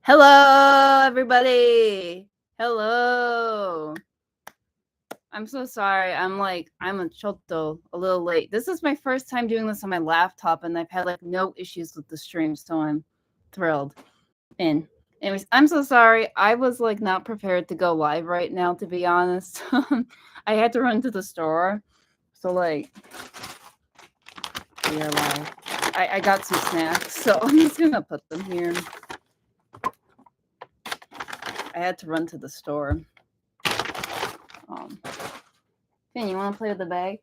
Hello, everybody. Hello. I'm so sorry. I'm a little late. This is my first time doing this on my laptop, and I've had like no issues with the stream, so I'm thrilled. And anyways, I'm so sorry. I was like not prepared to go live right now, to be honest. I had to run to the store, so like we are live. I got some snacks, so I'm just gonna put them here. I had to run to the store. Finn, you want to play with the bag?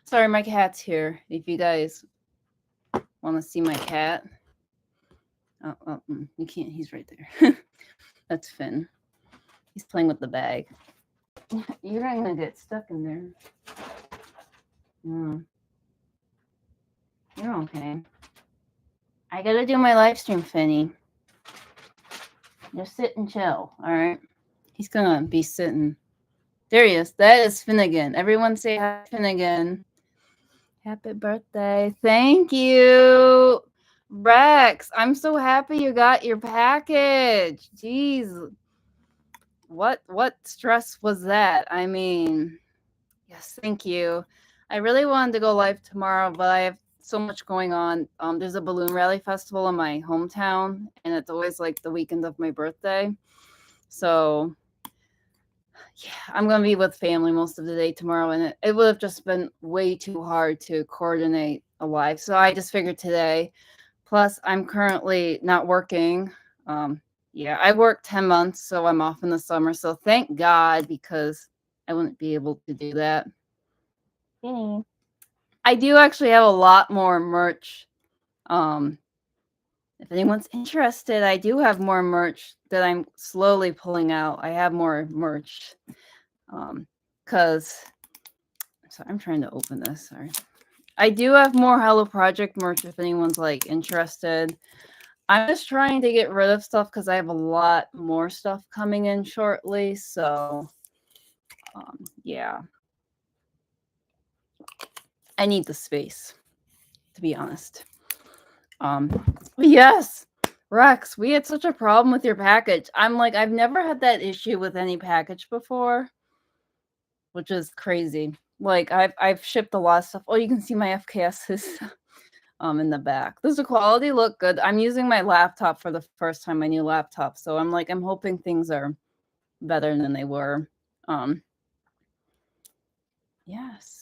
Sorry, my cat's here. If you guys want to see my cat. You can't. He's right there. That's Finn. He's playing with the bag. You're not going to get stuck in there. You're okay. I got to do my live stream, Finny. Just sit and chill, all right? He's going to be sitting. There he is. That is Finnegan. Everyone say hi, Finnegan. Happy birthday. Thank you, Rex. I'm so happy you got your package. Jeez. What stress was that? I mean, yes, thank you. I really wanted to go live tomorrow, but I have so much going on. There's a balloon rally festival in my hometown, and it's always like the weekend of my birthday. So yeah, I'm going to be with family most of the day tomorrow, and it would have just been way too hard to coordinate a live. So I just figured today. Plus, I'm currently not working. Yeah, I work 10 months, so I'm off in the summer. So thank God, because I wouldn't be able to do that. I do actually have a lot more merch. If anyone's interested, I do have more merch that I'm slowly pulling out. I have more merch. Because sorry, I'm trying to open this. Sorry. I do have more Hello Project merch if anyone's like interested. I'm just trying to get rid of stuff because I have a lot more stuff coming in shortly. So, yeah. I need the space, to be honest. Yes, Rex, we had such a problem with your package. I'm like, I've never had that issue with any package before, which is crazy. Like, I've shipped a lot of stuff. Oh, you can see my FKSs in the back. Does the quality look good? I'm using my laptop for the first time, my new laptop. So I'm hoping things are better than they were. Yes.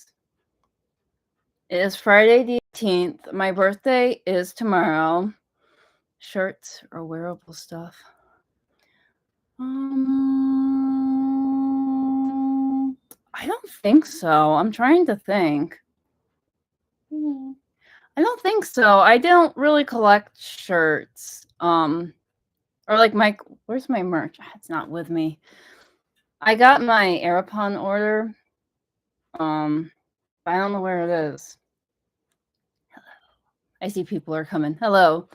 It is Friday the 18th. My birthday is tomorrow. Shirts or wearable stuff. I don't think so. I'm trying to think. I don't think so. I don't really collect shirts. Or like where's my merch? It's not with me. I got my Aeropon order. I don't know where it is. Hello. I see people are coming. Hello.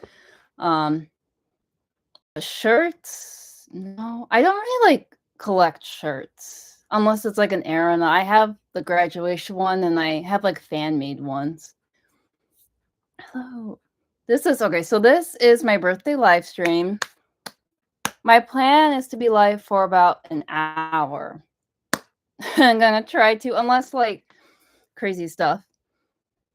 Shirts? No, I don't really like collect shirts unless it's like an errand. I have the graduation one and I have like fan made ones. Hello. This is okay. So this is my birthday live stream. My plan is to be live for about an hour. I'm gonna try to, unless like crazy stuff.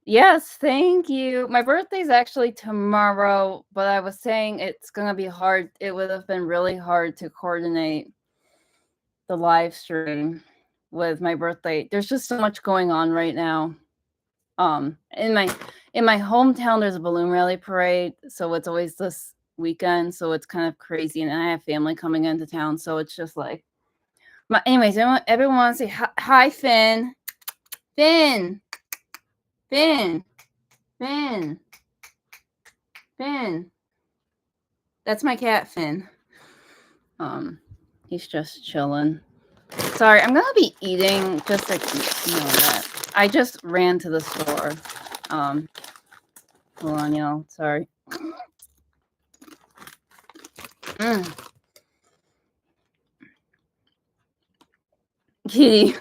Yes, thank you. My birthday's actually tomorrow, but I was saying it's gonna be hard. It would have been really hard to coordinate the live stream with my birthday. There's just so much going on right now. In my hometown, there's a balloon rally parade, so it's always this weekend, so it's kind of crazy, and I have family coming into town, so it's just like. Anyways, everyone wants to say hi, Finn. Finn. That's my cat, Finn. He's just chilling. Sorry, I'm gonna be eating just like that. I just ran to the store. Hold on, y'all. Sorry. Kitty.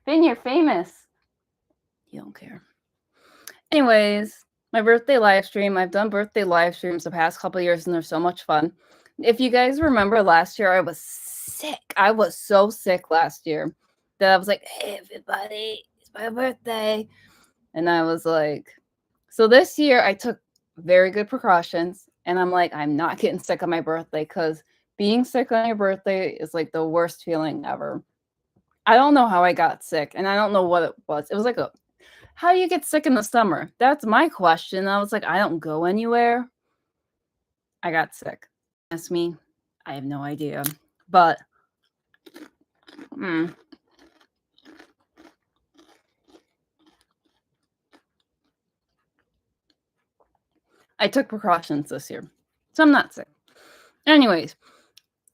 Finn, you're famous. You don't care. Anyways, my birthday live stream. I've done birthday live streams the past couple of years, and they're so much fun. If you guys remember last year, I was sick. I was so sick last year that I was like, "Hey, everybody, it's my birthday." And I was like, so this year I took very good precautions, and I'm like, I'm not getting sick on my birthday, because being sick on your birthday is like the worst feeling ever. I don't know how I got sick, and I don't know what it was. It was like how do you get sick in the summer? That's my question. I was like, I don't go anywhere. I got sick. Ask me. I have no idea. But I took precautions this year, so I'm not sick. Anyways,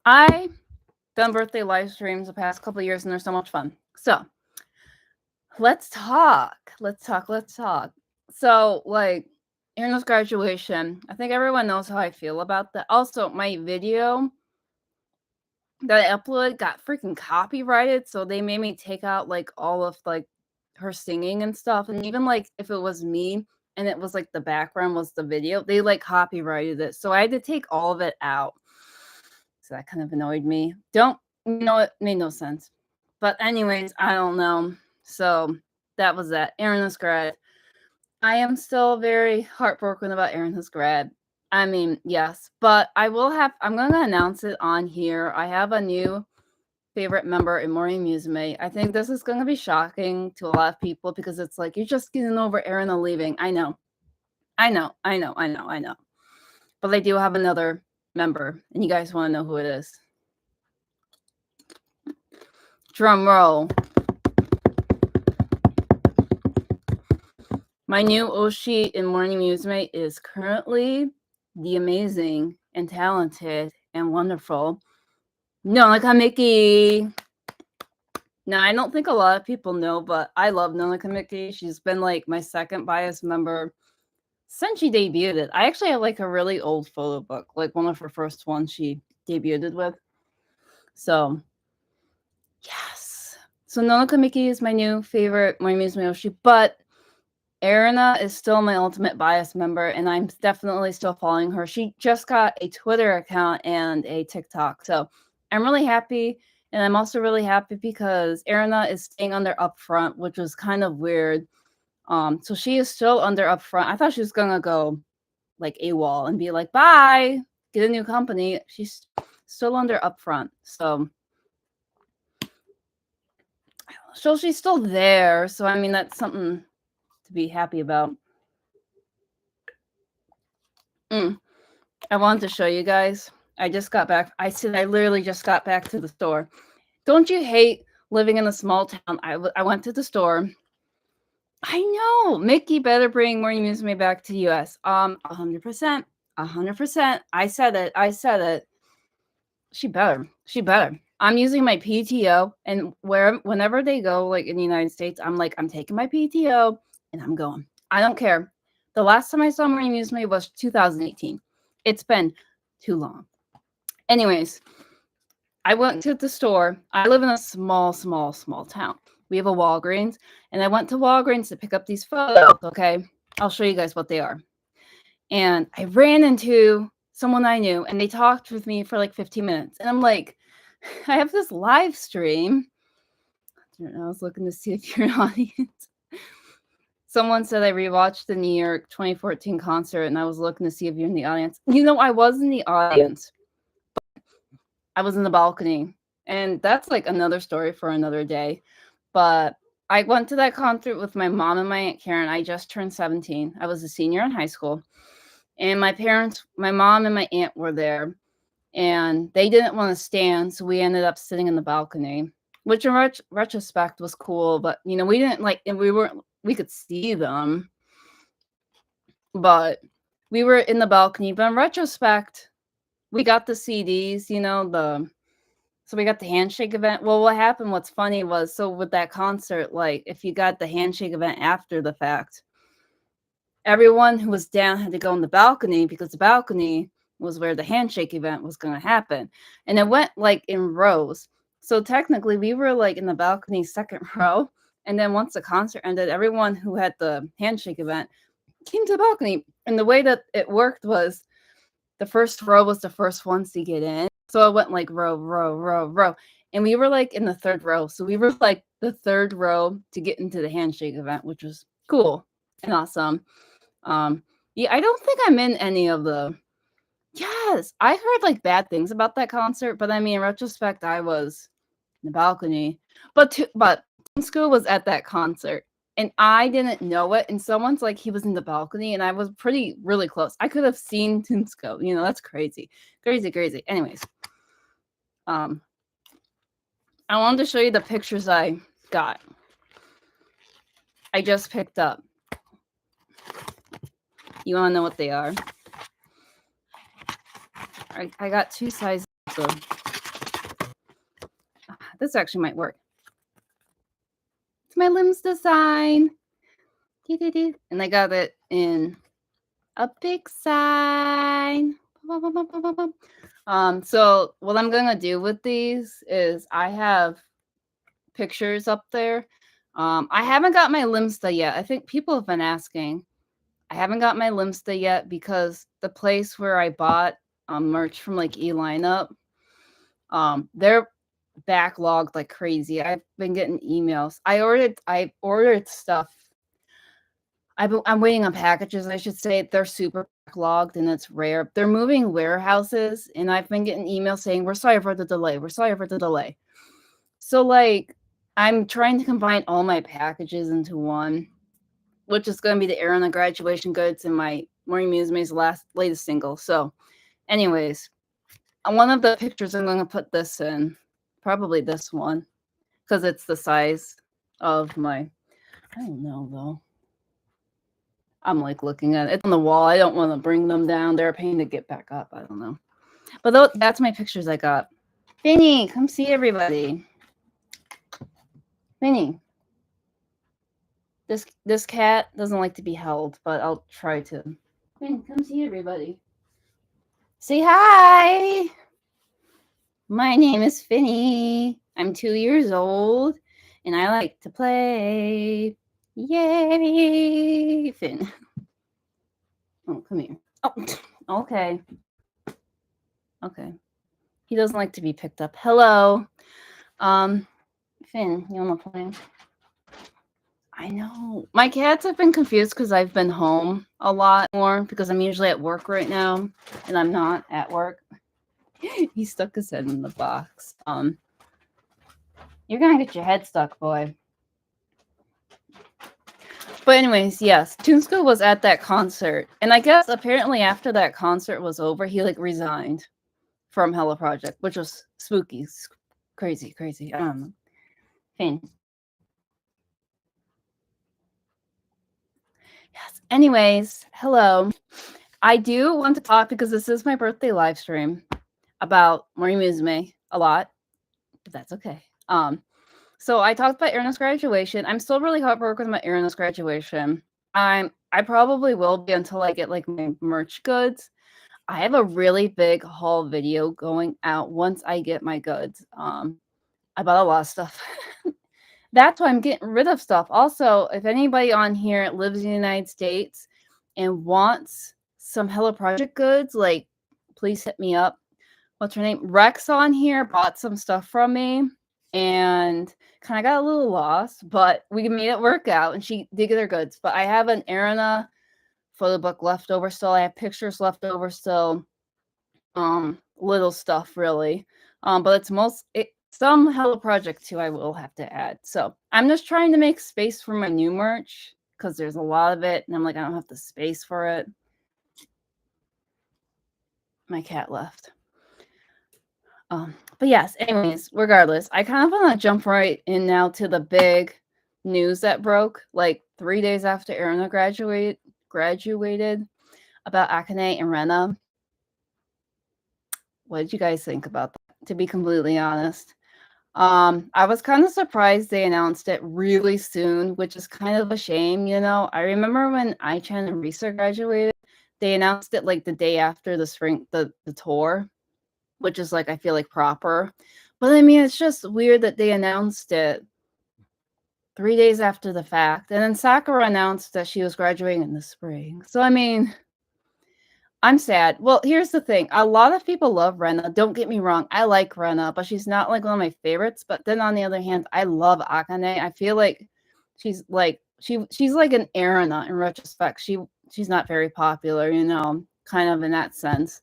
I done birthday live streams the past couple of years, and they're so much fun. So let's talk. So, like, Aaron's graduation, I think everyone knows how I feel about that. Also, my video that I uploaded got freaking copyrighted, so they made me take out like all of like her singing and stuff. And even like if it was me and it was like the background was the video, they like copyrighted it. So I had to take all of it out. So that kind of annoyed me. It made no sense. But anyways, I don't know. So that was that. Aaron is grad. I am still very heartbroken about Aaron is grad. I mean, yes, but I'm going to announce it on here. I have a new favorite member in Morning Musume. I think this is going to be shocking to a lot of people, because it's like, you're just getting over Aaron leaving. I know. But I do have another member, and you guys want to know who it is. Drum roll. My new Oshi in Morning Musume is currently the amazing and talented and wonderful Nonaka Mickey. Now, I don't think a lot of people know, but I love Nonaka Mickey. She's been like my second bias member since she debuted. I actually have like a really old photo book, like one of her first ones she debuted with. So, yes. So Nonaka Mickey is my new favorite Morning Musume Oshi, but Erina is still my ultimate bias member, and I'm definitely still following her. She just got a Twitter account and a TikTok. So I'm really happy. And I'm also really happy because Erina is staying under Upfront, which was kind of weird. So she is still under Upfront. I thought she was going to go like AWOL and be like, bye, get a new company. She's still under Upfront. So she's still there. So, I mean, that's something to be happy about. I wanted to show you guys. I just got back. I literally just got back to the store. Don't you hate living in a small town? I went to the store. I know. Mickey better bring Morning Musume back to the US. 100%. 100%. I said it. She better. I'm using my PTO, and whenever they go, like in the United States, I'm like, I'm taking my PTO and I'm going. I don't care. The last time I saw Morning Musume was 2018. It's been too long. Anyways, I went to the store. I live in a small town. We have a Walgreens, and I went to Walgreens to pick up these photos, okay? I'll show you guys what they are. And I ran into someone I knew, and they talked with me for like 15 minutes. And I'm like, I have this live stream. I was looking to see if you're an audience. Someone said I rewatched the New York 2014 concert, and I was looking to see if you're in the audience. I was in the audience. I was in the balcony, and that's like another story for another day. But I went to that concert with my mom and my Aunt Karen. I just turned 17. I was a senior in high school, and my mom and my aunt were there, and they didn't want to stand, so we ended up sitting in the balcony, which in retrospect was cool. But we didn't like, and we could see them, but we were in the balcony. But in retrospect, we got the CDs, so we got the handshake event. Well, what's funny was, so with that concert, like if you got the handshake event after the fact, everyone who was down had to go in the balcony, because the balcony was where the handshake event was going to happen. And it went like in rows. So technically we were like in the balcony second row. And then once the concert ended, everyone who had the handshake event came to the balcony. And the way that it worked was the first row was the first ones to get in. So it went like row, row, row, row. And we were like in the third row. So we were like the third row to get into the handshake event, which was cool and awesome. Yeah, I don't think I'm in any of the. Yes, I heard like bad things about that concert, but I mean, in retrospect, I was in the balcony. But Teen School was at that concert, and I didn't know it. And someone's like, he was in the balcony, and I was really close. I could have seen Teen School. You know, that's crazy, crazy, crazy. Anyways, I wanted to show you the pictures I got. I just picked up. You want to know what they are? I got two sizes. So this actually might work. It's my limbs design. And I got it in a big sign. So what I'm gonna do with these is I have pictures up there. I haven't got my Limsta yet. I think people have been asking. I haven't got my Limsta yet because the place where I bought merch from like E-Lineup, they're backlogged like crazy. I've been getting emails. I ordered stuff. I'm waiting on packages, I should say. They're super backlogged and it's rare. They're moving warehouses, and I've been getting emails saying, we're sorry for the delay. We're sorry for the delay. So like I'm trying to combine all my packages into one, which is going to be the Aaron graduation goods and my Maureen Musume's latest single. So anyways, on one of the pictures I'm going to put this in, probably this one, because it's the size of my, I don't know though. I'm like looking at it. It's on the wall. I don't want to bring them down. They're a pain to get back up. I don't know. But that's my pictures I got. Finny, come see everybody. Finny. This cat doesn't like to be held, but I'll try to. Finny, come see everybody. Say hi. My name is Finny. I'm 2 years old, and I like to play. Yay, Finn. Oh, come here. Oh, okay. Okay. He doesn't like to be picked up. Hello. Finn, you wanna play? I know. My cats have been confused because I've been home a lot more because I'm usually at work right now, and I'm not at work. He stuck his head in the box. You're gonna get your head stuck, boy. But anyways, yes, Toonsko was at that concert, and I guess apparently after that concert was over, he like resigned from Hello Project, which was spooky, crazy. I don't know. Finn. Yes. Anyways, hello. I do want to talk because this is my birthday live stream about Maureen Musume a lot, but that's okay. So I talked about Erin's graduation. I'm still really heartbroken about Erin's graduation. I probably will be until I get like my merch goods. I have a really big haul video going out once I get my goods. I bought a lot of stuff. That's why I'm getting rid of stuff. Also, if anybody on here lives in the United States and wants some Hello Project goods, like please hit me up. What's her name? Rex on here bought some stuff from me and kind of got a little lost, but we made it work out and she did get her goods. But I have an Arena photo book left over still. I have pictures left over still. Little stuff really. But it's some Hello Project too I will have to add. So I'm just trying to make space for my new merch because there's a lot of it and I'm like, I don't have the space for it. My cat left. But yes, anyways, regardless, I kind of want to jump right in now to the big news that broke like 3 days after Erina graduated about Akane and Rena. What did you guys think about that, to be completely honest? I was kind of surprised they announced it really soon, which is kind of a shame, you know. I remember when Ai-chan and Risa graduated, they announced it like the day after the tour, which is like I feel like proper. But I mean, it's just weird that they announced it 3 days after the fact. And then Sakura announced that she was graduating in the spring. So, I mean, I'm sad. Well, here's the thing. A lot of people love Rena. Don't get me wrong. I like Rena, but she's not like one of my favorites. But then on the other hand, I love Akane. I feel like she's like an Erina in retrospect. She's not very popular, kind of in that sense.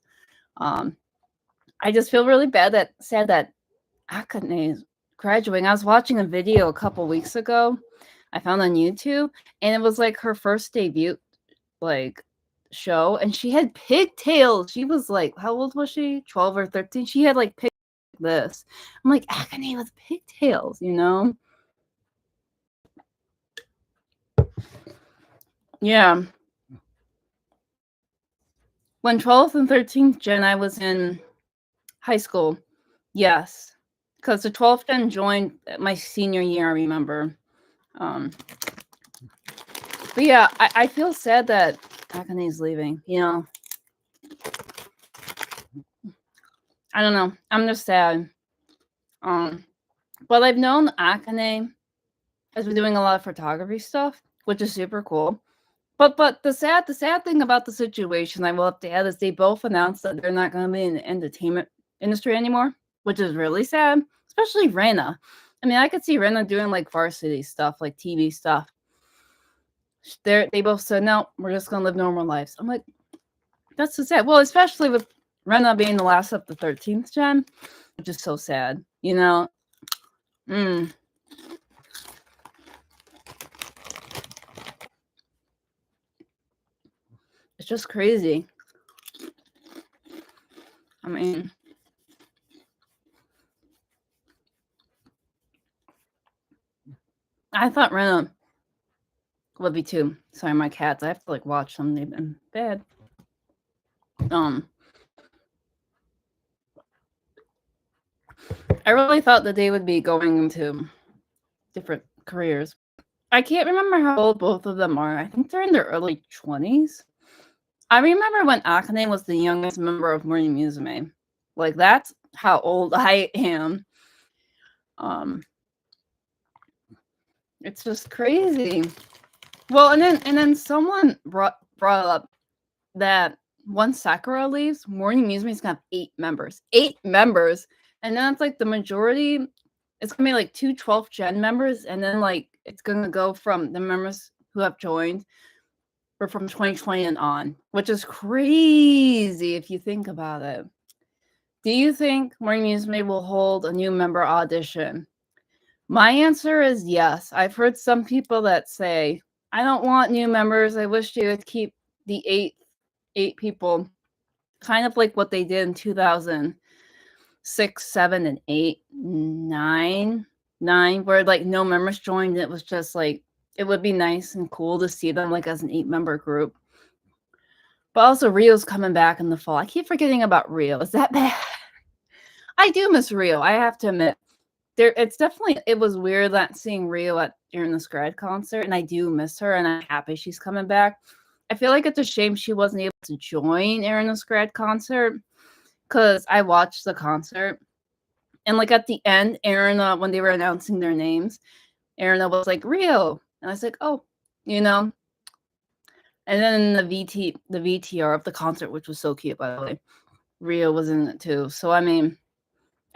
I just feel really sad that Akane is graduating. I was watching a video a couple weeks ago I found on YouTube, and it was like her first debut like show, and she had pigtails. She was like, how old was she? 12 or 13. She had like pigtails like this. I'm like, Akane with pigtails. Yeah. When 12th and 13th gen, I was in high school. Yes. Because the 12th gen joined my senior year, I remember. But yeah, I feel sad that Akane's leaving, I don't know. I'm just sad. But I've known Akane has been doing a lot of photography stuff, which is super cool. But the sad thing about the situation I will have to add is they both announced that they're not going to be in the entertainment industry anymore, which is really sad, especially Rena. I mean, I could see Rena doing like varsity stuff, like TV stuff. They both said, no, we're just going to live normal lives. I'm like, that's so sad. Well, especially with Rena being the last of the 13th gen, which is so sad, It's just crazy. I mean, I thought Rena would be too. Sorry, my cats. I have to like watch them. They've been bad. I really thought that they would be going into different careers. I can't remember how old both of them are. I think they're in their early 20s. I remember when Akane was the youngest member of Morning Musume. Like, that's how old I am. It's just crazy. Well, and then someone brought up that once Sakura leaves, Morning Musume's gonna have 8 members. 8 members! And then it's like the majority, it's gonna be like 2 12th gen members, and then like it's gonna go from the members who have joined or from 2020 and on, which is crazy if you think about it. Do you think Morning Musume will hold a new member audition? My answer is yes. I've heard some people that say, I don't want new members. I wish you would keep the eight people, kind of like what they did in 2006, 7, and 8, 9, where like no members joined. It was just like, it would be nice and cool to see them like as an 8-member group. But also Rio's coming back in the fall. I keep forgetting about Rio. Is that bad? I do miss Rio, I have to admit. It was weird not seeing Rio during the Scred concert, and I do miss her, and I'm happy she's coming back. I feel like it's a shame she wasn't able to join Erina's Scred concert, because I watched the concert, and like at the end, Erina, when they were announcing their names, Erina was like, Rio, and I was like, oh, and then the VTR of the concert, which was so cute, by the way, Rio was in it too. So I mean,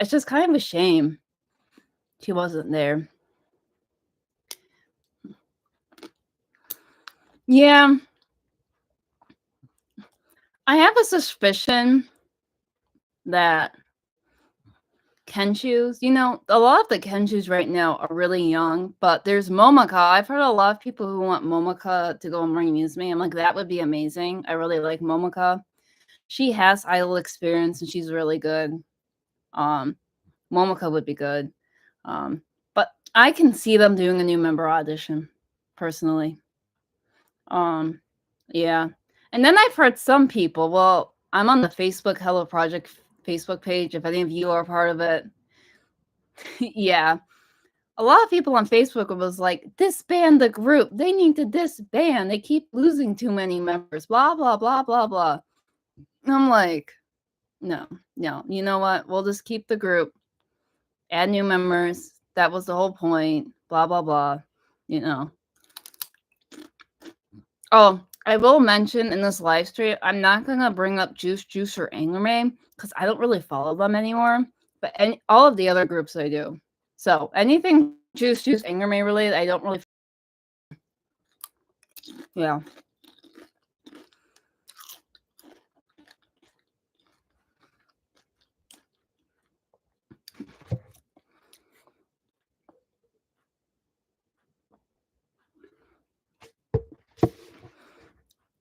it's just kind of a shame she wasn't there. Yeah. I have a suspicion that Kenshus, a lot of the Kenshus right now are really young, but there's Momaka. I've heard a lot of people who want Momaka to go and Morning Musume. I'm like, that would be amazing. I really like Momaka. She has idol experience and she's really good. Momaka would be good. But I can see them doing a new member audition, personally. Yeah. And then I've heard some people, well, I'm on the Facebook Hello Project Facebook page, if any of you are part of it. Yeah. A lot of people on Facebook was like, disband the group. They need to disband. They keep losing too many members. Blah, blah, blah, blah, blah. I'm like, no. You know what? We'll just keep the group. Add new members. That was the whole point. Blah, blah, blah. you know. Oh, I will mention in this live stream, I'm not gonna bring up Juice or Anglerman because I don't really follow them anymore. But all of the other groups I do. So anything Juice, Anglerman related, I don't really. Yeah.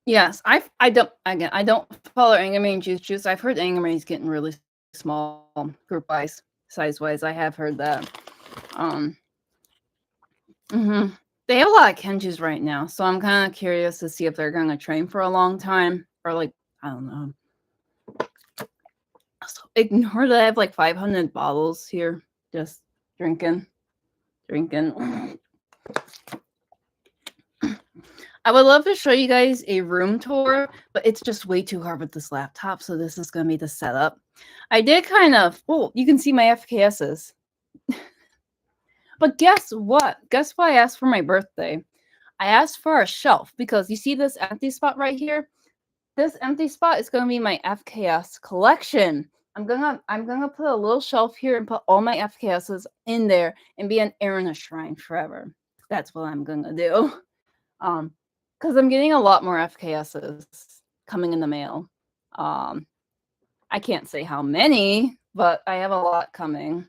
Yes, I don't follow Anglerman Juice. I've heard Anglerman's getting really small group wise, size wise. I have heard that. They have a lot of Kenjus right now, so I'm kind of curious to see if they're going to train for a long time or like I don't know. So ignore that I have like 500 bottles here, just drinking. I would love to show you guys a room tour, but it's just way too hard with this laptop, so this is going to be the setup. I did kind of, you can see my FKSs. But guess what? Guess what I asked for my birthday? I asked for a shelf because you see this empty spot right here? This empty spot is going to be my FKS collection. I'm gonna put a little shelf here and put all my FKSs in there and be an Erina shrine forever. That's what I'm gonna do. Because I'm getting a lot more FKSs coming in the mail. I can't say how many, but I have a lot coming.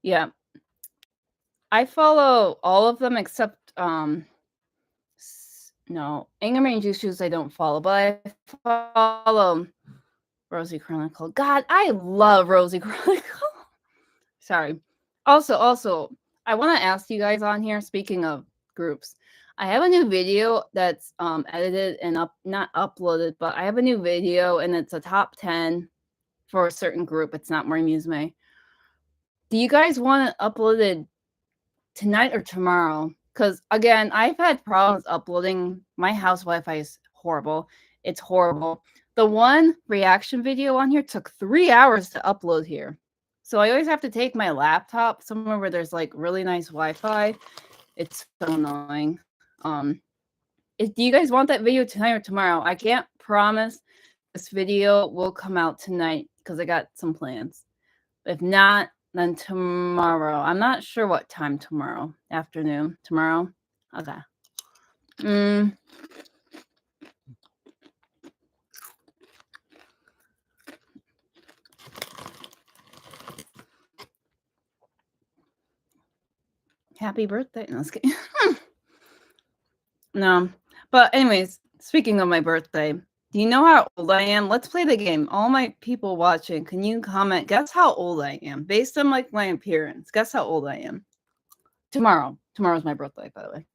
Yeah. I follow all of them except no, Anglerman Juice I don't follow, but I follow Rosie Chronicle. God, I love Rosie Chronicle. Sorry. Also, I want to ask you guys on here, speaking of groups, I have a new video that's edited and not uploaded, but I have a new video and it's a top 10 for a certain group. It's not more musume. Do you guys want it uploaded tonight or tomorrow? Because again, I've had problems uploading. My house Wi-Fi is horrible. It's horrible. The one reaction video on here took 3 hours to upload here. So I always have to take my laptop somewhere where there's like really nice Wi-Fi. It's so annoying. Do you guys want that video tonight or tomorrow? I can't promise this video will come out tonight because I got some plans. If not, then tomorrow. I'm not sure what time tomorrow. Afternoon. Tomorrow? Okay. Happy birthday. No, no. But anyways, speaking of my birthday, do you know how old I am? Let's play the game. All my people watching, can you comment? Guess how old I am based on like my appearance. Guess how old I am. Tomorrow. Tomorrow's my birthday, by the way.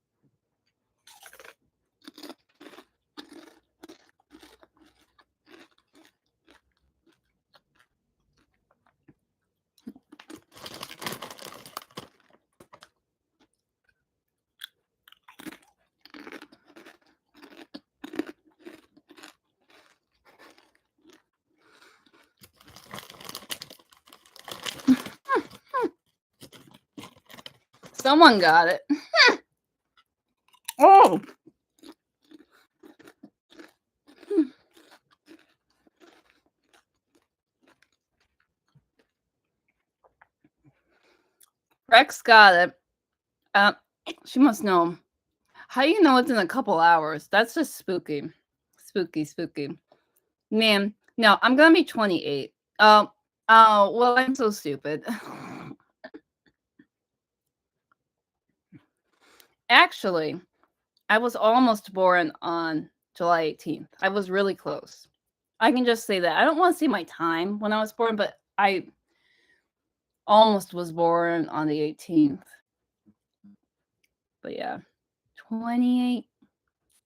Someone got it. Oh. Rex got it. She must know. How do you know it's in a couple hours? That's just spooky. Spooky. Man, no, I'm gonna be 28. Oh, well, I'm so stupid. Actually, I was almost born on July 18th. I was really close. I can just say that. I don't want to say my time when I was born, but I almost was born on the 18th. But yeah, 28.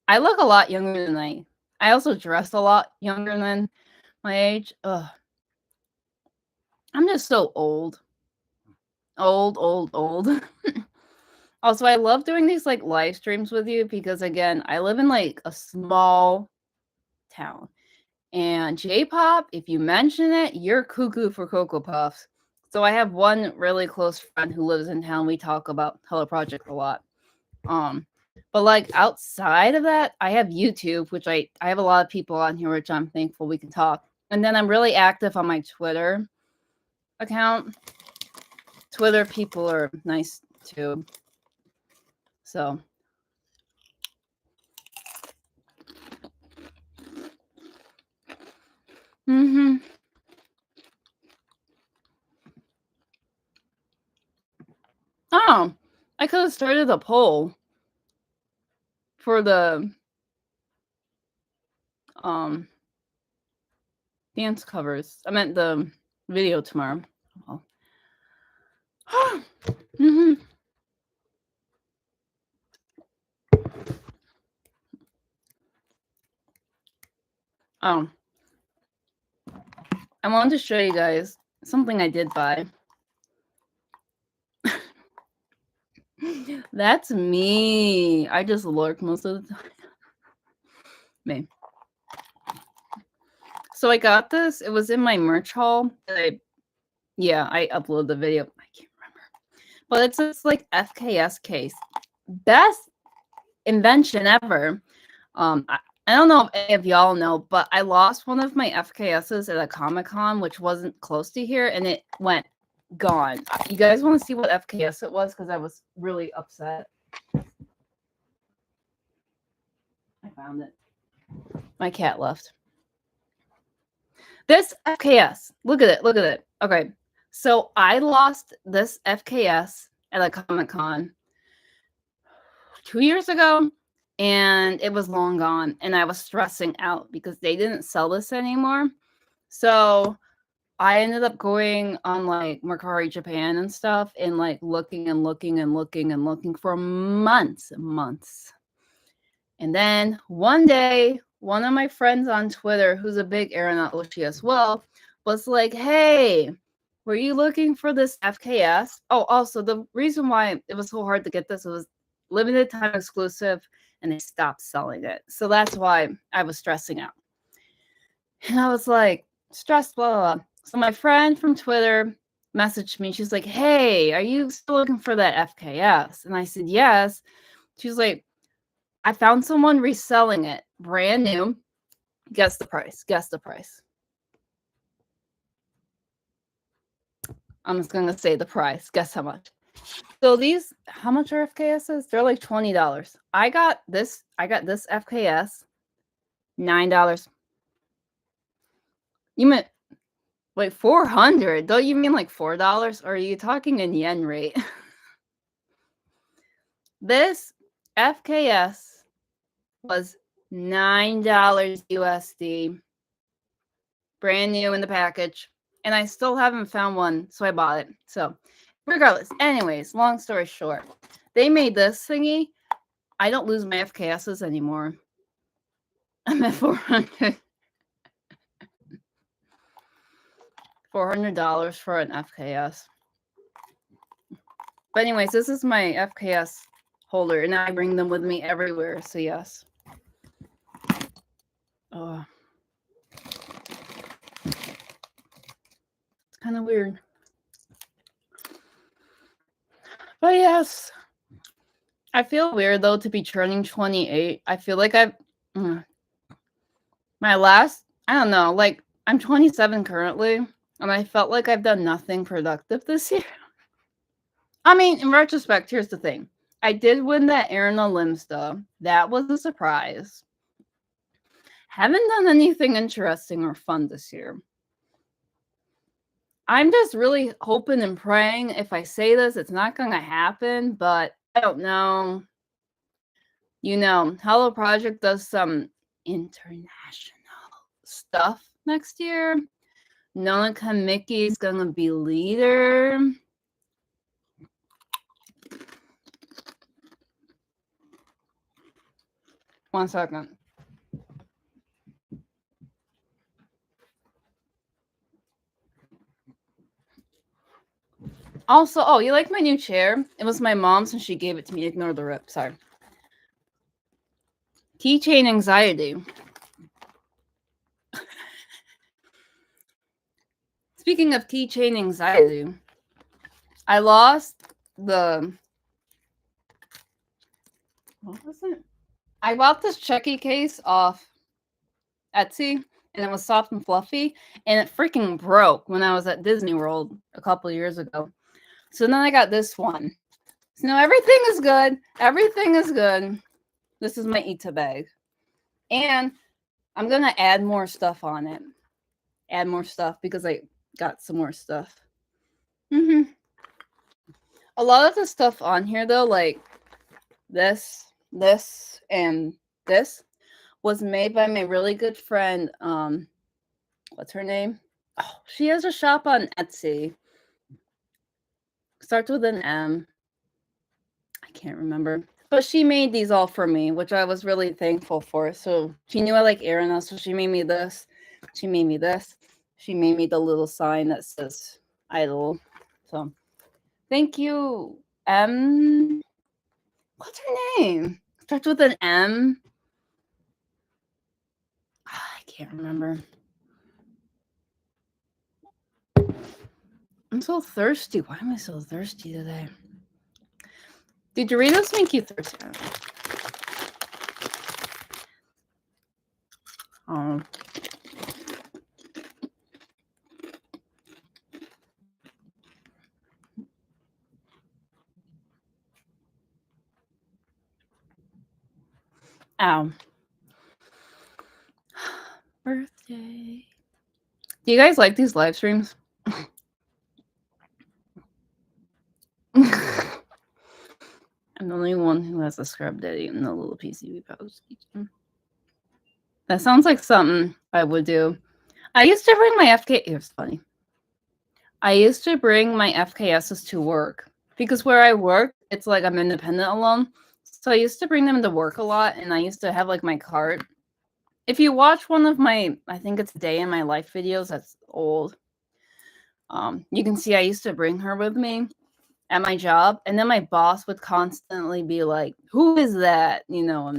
I look a lot younger than I also dress a lot younger than my age. Ugh. I'm just so old. Old. Also, I love doing these like live streams with you because again, I live in like a small town. And J-pop, if you mention it, you're cuckoo for Cocoa Puffs. So I have one really close friend who lives in town. We talk about Hello Project a lot. But like outside of that, I have YouTube, which I have a lot of people on here, which I'm thankful we can talk. And then I'm really active on my Twitter account. Twitter people are nice too. So Oh, I could have started a poll for the dance covers. I meant the video tomorrow. Oh. Oh, I wanted to show you guys something I did buy. That's me. I just lurk most of the time. Me. So I got this. It was in my merch haul. I uploaded the video. I can't remember. But it's this like FKS case. Best invention ever. I don't know if any of y'all know, but I lost one of my FKSs at a Comic-Con, which wasn't close to here, and it went gone. You guys want to see what FKS it was? Because I was really upset. I found it. My cat left. This FKS. Look at it. Look at it. Okay. So I lost this FKS at a Comic-Con 2 years ago, and it was long gone, and I was stressing out because they didn't sell this anymore. So I ended up going on like Mercari Japan and stuff and like looking for months and months. And then one day, one of my friends on Twitter, who's a big aeronaut Oshi as well, was like, hey, were you looking for this FKS? Oh, also the reason why it was so hard to get this was limited time exclusive and they stopped selling it. So that's why I was stressing out. And I was like, stressed, blah, blah, blah. So my friend from Twitter messaged me. She's like, hey, are you still looking for that FKS? And I said, yes. She's like, I found someone reselling it, brand new. Guess the price. Guess the price. I'm just going to say the price. Guess how much. So these, how much are FKSs? They're like $20. I got this FKS, $9. You meant, wait, 400? Don't you mean like $4? Or are you talking in yen rate? This FKS was $9 USD, brand new in the package, and I still haven't found one, so I bought it. So regardless, anyways, long story short, they made this thingy. I don't lose my FKSs anymore. I'm at $400 for an FKS. But anyways, this is my FKS holder, and I bring them with me everywhere, so yes. Oh. It's kind of weird. But yes. I feel weird, though, to be turning 28. I feel like I've... my last... I don't know, like, I'm 27 currently, and I felt like I've done nothing productive this year. I mean, in retrospect, here's the thing. I did win that Aaron Limsta. That was a surprise. Haven't done anything interesting or fun this year. I'm just really hoping and praying if I say this, it's not going to happen, but I don't know. You know, Hello Project does some international stuff next year. Nonaka Mickey is going to be leader. One second. Also, oh, you like my new chair? It was my mom's and she gave it to me. Ignore the rip. Sorry. Keychain anxiety. Speaking of keychain anxiety, I lost the, what was it? I bought this Chucky case off Etsy, and it was soft and fluffy, and it freaking broke when I was at Disney World a couple years ago. So then I got this one. So now everything is good. Everything is good. This is my Ita bag. And I'm going to add more stuff on it. Add more stuff because I got some more stuff. A lot of the stuff on here, though, like this, and this, was made by my really good friend. What's her name? Oh, she has a shop on Etsy. Starts with an M. I can't remember. But she made these all for me, which I was really thankful for. So she knew I like Arana, so she made me this. She made me this. She made me the little sign that says idol. So thank you, M. What's her name? Starts with an M. I can't remember. I'm so thirsty. Why am I so thirsty today? Do Doritos make you thirsty? Oh. Ow. Birthday. Do you guys like these live streams? I'm the only one who has a scrub daddy and the little PCB pouch. That sounds like something I would do. I used to bring my it's funny. I used to bring my FKSs to work because where I work, it's like I'm independent alone. So I used to bring them to work a lot, and I used to have like my cart. If you watch one of my, I think it's Day in My Life videos, that's old. You can see I used to bring her with me at my job, and then my boss would constantly be like, "Who is that?" You know.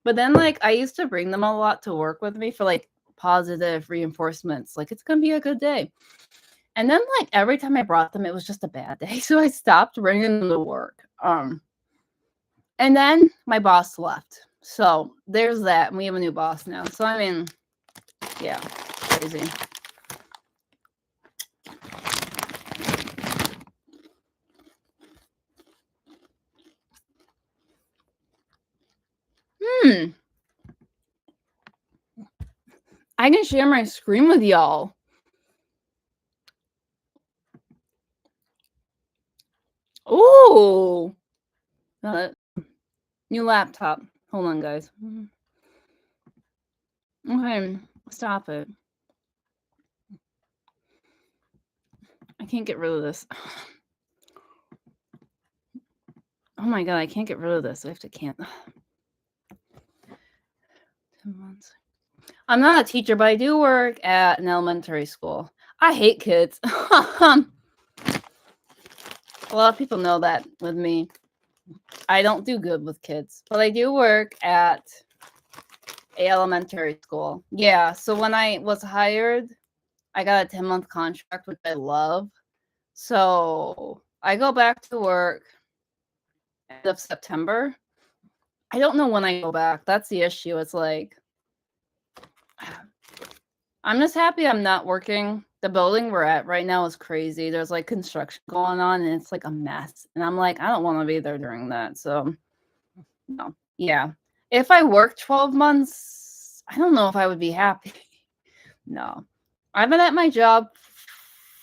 But then like I used to bring them a lot to work with me for like positive reinforcements, like it's gonna be a good day. And then like every time I brought them, it was just a bad day, so I stopped bringing them to work. And then my boss left, so there's that. And we have a new boss now, so I mean, yeah, crazy. I can share my screen with y'all. Ooh. New laptop. Hold on, guys. Okay, stop it. I can't get rid of this. Oh my god, I can't get rid of this. I have to can't. 10 months. I'm not a teacher, but I do work at an elementary school. I hate kids. A lot of people know that with me. I don't do good with kids, but I do work at a elementary school. Yeah, so when I was hired, I got a 10-month contract, which I love. So I go back to work end of September. I don't know when I go back. That's the issue. It's like, I'm just happy I'm not working. The building we're at right now is crazy. There's like construction going on and it's like a mess. And I'm like, I don't want to be there during that. So, no. Yeah. If I worked 12 months, I don't know if I would be happy. No. I've been at my job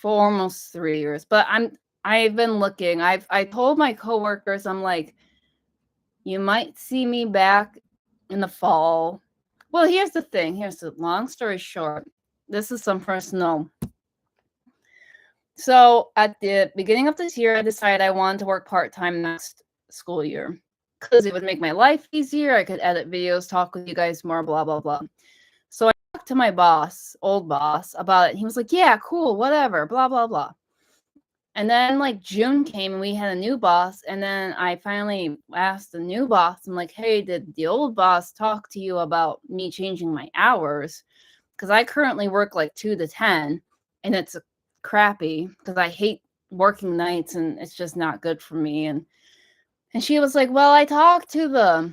for almost 3 years, but I've been looking. I told my coworkers, I'm like, you might see me back in the fall. Well, here's the thing. Here's the long story short. This is some personal. So at the beginning of this year, I decided I wanted to work part-time next school year because it would make my life easier. I could edit videos, talk with you guys more, blah, blah, blah. So I talked to my boss, old boss, about it. He was like, yeah, cool, whatever, blah, blah, blah. And then like June came and we had a new boss. And then I finally asked the new boss, I'm like, hey, did the old boss talk to you about me changing my hours? Because I currently work like 2 to 10 and it's crappy because I hate working nights, and it's just not good for me. And she was like, well, I talked to the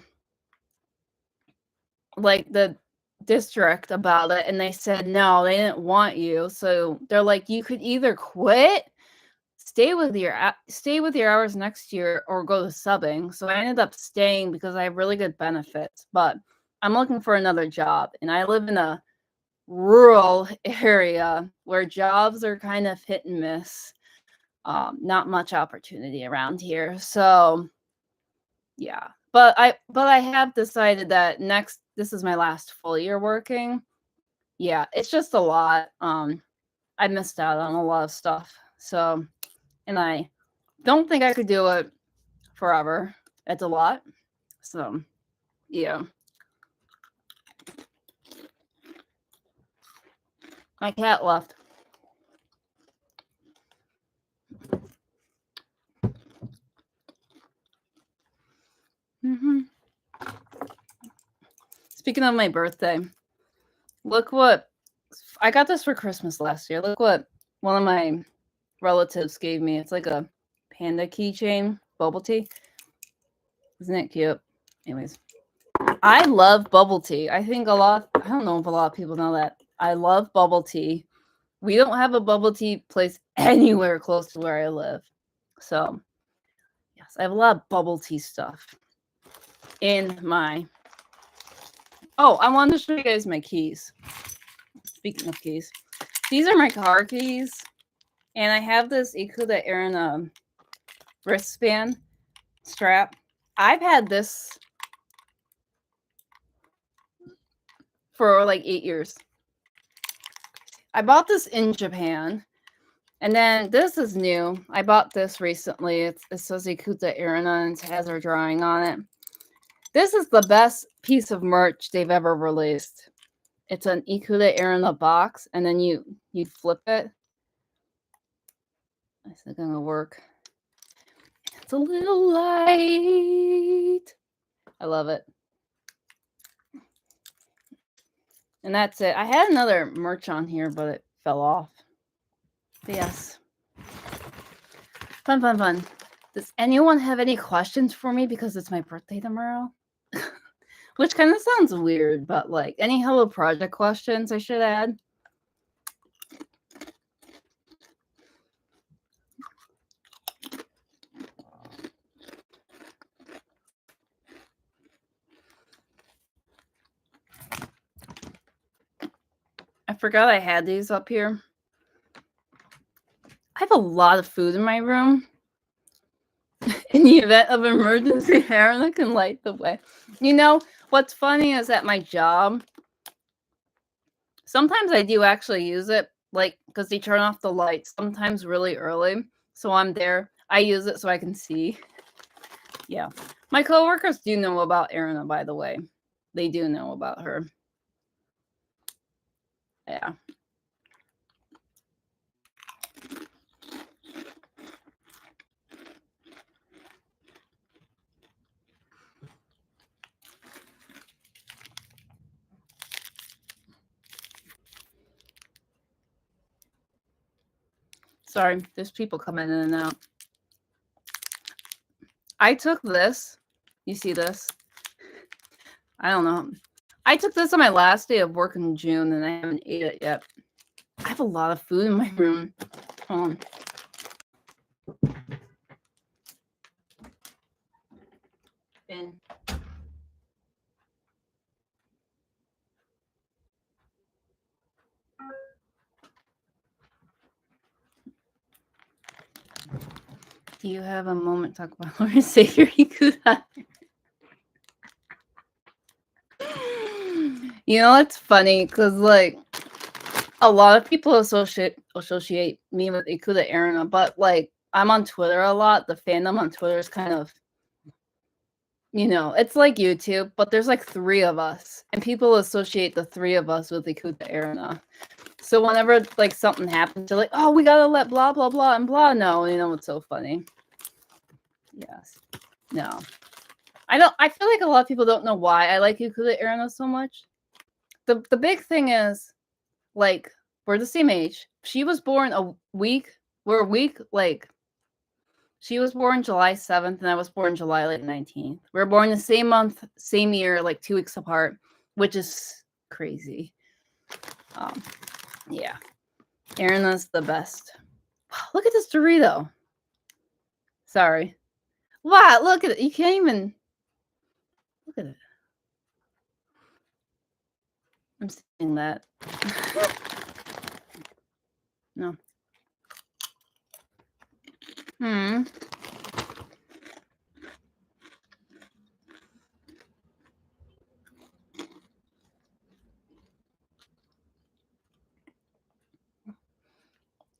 district about it, and they said no, they didn't want you. So they're like, you could either quit, stay with your hours next year, or go to subbing. So I ended up staying because I have really good benefits, but I'm looking for another job, and I live in a rural area where jobs are kind of hit and miss. Not much opportunity around here. So yeah, but I have decided that this is my last full year working. Yeah, it's just a lot. I missed out on a lot of stuff. So, and I don't think I could do it forever. It's a lot. So, yeah. My cat left. Speaking of my birthday, look what I got this for Christmas last year. Look what one of my relatives gave me. It's like a panda keychain, bubble tea. Isn't it cute? Anyways, I love bubble tea. I don't know if a lot of people know that. I love bubble tea. We don't have a bubble tea place anywhere close to where I live. So, yes, I have a lot of bubble tea stuff in my... Oh, I wanted to show you guys my keys. Speaking of keys, these are my car keys. And I have this Ikuda Arena wristband strap. I've had this for like 8 years. I bought this in Japan. And then this is new. I bought this recently. It says Ikuta Arena and it has our drawing on it. This is the best piece of merch they've ever released. It's an Ikuta Arena box, and then you flip it. Is it gonna work? It's a little light. I love it. And that's it. I had another merch on here, but it fell off. But yes. Fun. Does anyone have any questions for me because it's my birthday tomorrow? Which kind of sounds weird, but like any Hello Project questions I should add? I forgot I had these up here. I have a lot of food in my room. In the event of emergency, Harana can light the way. You know, what's funny is at my job, sometimes I do actually use it, like, because they turn off the lights sometimes really early. So I'm there. I use it so I can see. Yeah. My coworkers do know about Arana, by the way. They do know about her. Yeah. Sorry, there's people coming in and out. I took this. You see this? I don't know. I took this on my last day of work in June, and I haven't ate it yet. I have a lot of food in my room. Hold on. Bin. Do you have a moment to talk about Lord and Savior Ikuda? You know, it's funny because like a lot of people associate me with Ikuda Arena, but like I'm on Twitter a lot. The fandom on Twitter is kind of, you know, it's like YouTube, but there's like 3 of us, and people associate the 3 of us with Ikuda Arena. So whenever like something happens, they're like, "Oh, we gotta let blah blah blah and blah." No, you know, it's so funny. Yes. No. I feel like a lot of people don't know why I like Ikuda Arena so much. The big thing is, like, we're the same age. She was born a week we're a week, like, she was born July 7th, and I was born July, like, 19th. We were born the same month, same year, like, 2 weeks apart, which is crazy. Yeah. Erinna's the best. Look at this Dorito. Sorry. Wow, look at it. You can't even... Look at it. I'm seeing that. No.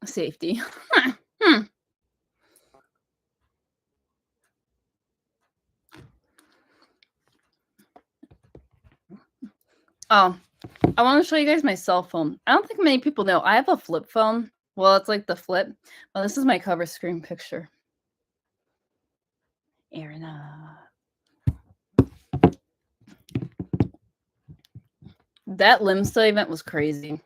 Safety. Oh, I want to show you guys my cell phone. I don't think many people know. I have a flip phone. Well, it's like the flip. Well, this is my cover screen picture. Erinna. That Limsa event was crazy.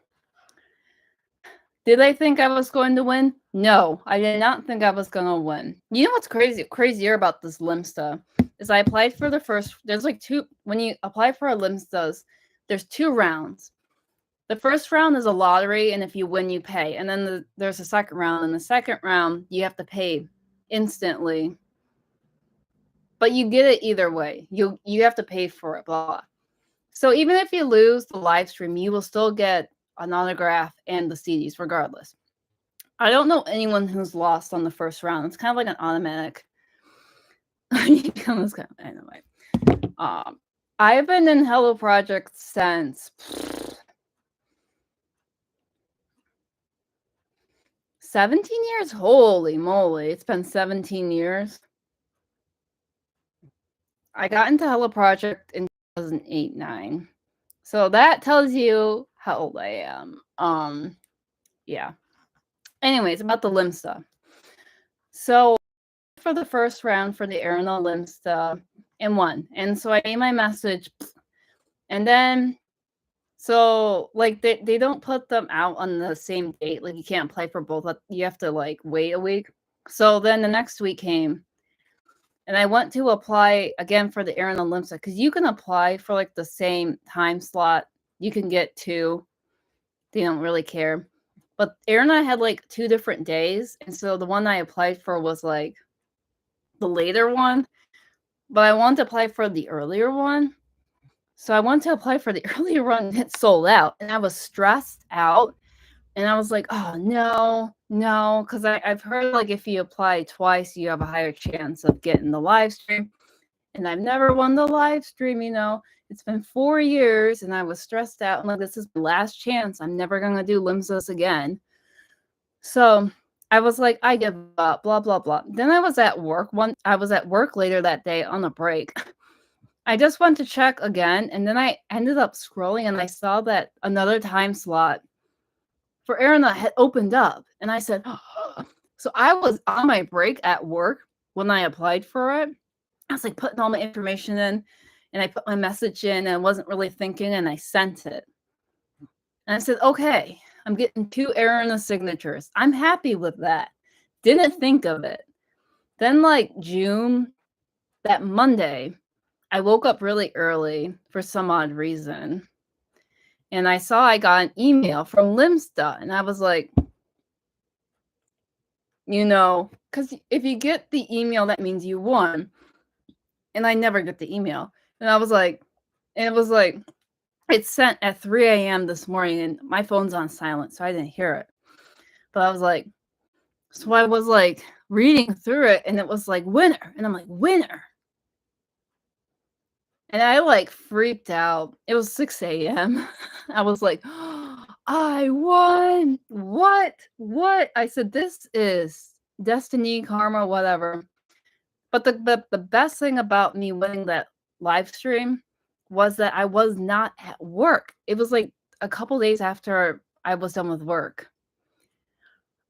Did I think I was going to win? No, I did not think I was going to win. You know what's crazier about this Limsta is I applied for the first... There's like two... When you apply for a Limstas, there's 2 rounds. The first round is a lottery, and if you win, you pay. And then there's a second round. And the second round, you have to pay instantly. But you get it either way. You have to pay for it, blah. So even if you lose the live stream, you will still get an autograph and the CDs regardless. I don't know anyone who's lost on the first round. It's kind of like an automatic. Anyway. I've been in Hello Project since 17 years? Holy moly. It's been 17 years. I got into Hello Project in 2008-9. So that tells you how old I am. Yeah. Anyways, about the Limsta. So for the first round for the Erinna Limsta and won. And so I made my message. And then, so like they don't put them out on the same date. Like you can't play for both. You have to like wait a week. So then the next week came. And I went to apply again for the Erinna Limsa because you can apply for like the same time slot. You can get 2. They don't really care. But Erinna had like 2 different days. And so the one I applied for was like the later one. But I wanted to apply for the earlier one. So I wanted to apply for the earlier one and it sold out. And I was stressed out. And I was like, oh, no. Because I've heard like if you apply twice, you have a higher chance of getting the live stream. And I've never won the live stream, you know. It's been 4 years and I was stressed out. And like, this is the last chance. I'm never going to do Limsas again. So I was like, I give up, blah, blah, blah. Then I was at work. I was at work later that day on a break. I just went to check again. And then I ended up scrolling and I saw that another time slot for Erinna had opened up. And I said, oh. So I was on my break at work when I applied for it. I was like putting all my information in and I put my message in and I wasn't really thinking and I sent it. And I said, okay, I'm getting 2 Erinna signatures. I'm happy with that. Didn't think of it. Then like June, that Monday, I woke up really early for some odd reason. And I saw I got an email from Limsta and I was like, you know, because if you get the email, that means you won. And I never get the email. And I was like, and it was like, it's sent at 3 a.m. this morning and my phone's on silent, so I didn't hear it. But I was like, so I was like reading through it and it was like winner. And I'm like, winner. And I like freaked out. It was 6 a.m. I was like, oh, I won. What? I said, this is destiny, karma, whatever. But the best thing about me winning that live stream was that I was not at work. It was like a couple days after I was done with work.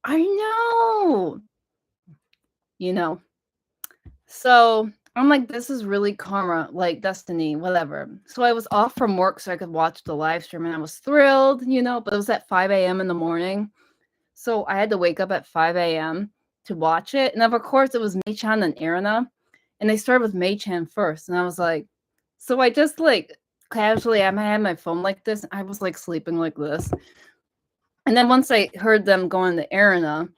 I know. You know. So I'm like, this is really karma, like destiny, whatever. So I was off from work so I could watch the live stream and I was thrilled, you know, but it was at 5 a.m. in the morning. So I had to wake up at 5 a.m. to watch it. And of course, it was Mei-chan and Erina. And they started with Mei-chan first. And I was like, so I just like casually, I had my phone like this. And I was like sleeping like this. And then once I heard them going to Erina,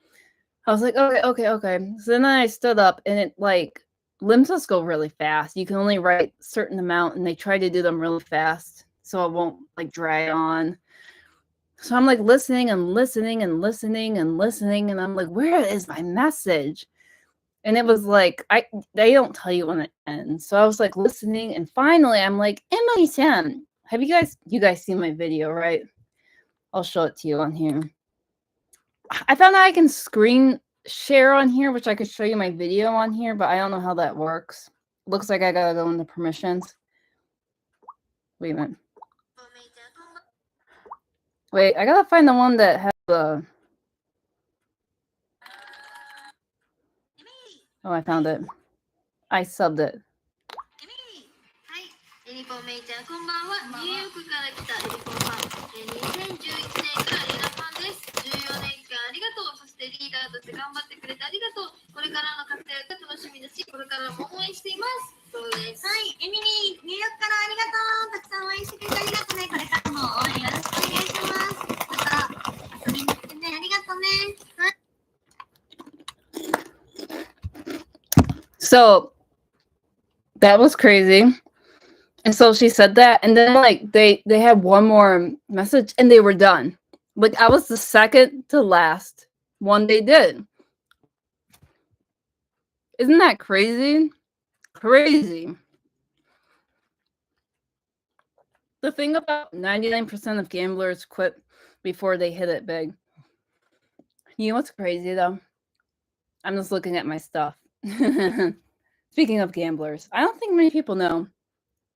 I was like, okay. So then I stood up and it like limsos go really fast. You can only write a certain amount and they try to do them really fast so it won't like drag on. So I'm like listening and listening and listening and listening. And I'm like, where is my message? And it was like, they don't tell you when it ends. So I was like listening. And finally I'm like, Emily-san, have you guys seen my video, right? I'll show it to you on here. I found out I can screen share on here, which I could show you my video on here, but I don't know how that works. Looks like I gotta go into permissions. Wait a minute. Wait, I gotta find the one that has the... Oh, I found it. I subbed it. エリポンメイちゃん、こんばんは。ニューヨークから来たエリポンさん。2011年からリーダーさんです。14年間ありがとう。そしてリーダーとして頑張ってくれてありがとう。これからの活躍が楽しみだし、これからも応援しています。そうです。はい、エミリー、ニューヨークからありがとう。たくさん応援してくれてありがとうね。これからも応援よろしくお願いします。また遊びに来てね。ありがとうね。はい。So that was crazy. And so she said that, and then like they had one more message and they were done. Like I was the second to last one they did. Isn't that crazy? Crazy. The thing about 99% of gamblers quit before they hit it big. You know what's crazy though? I'm just looking at my stuff. Speaking of gamblers, I don't think many people know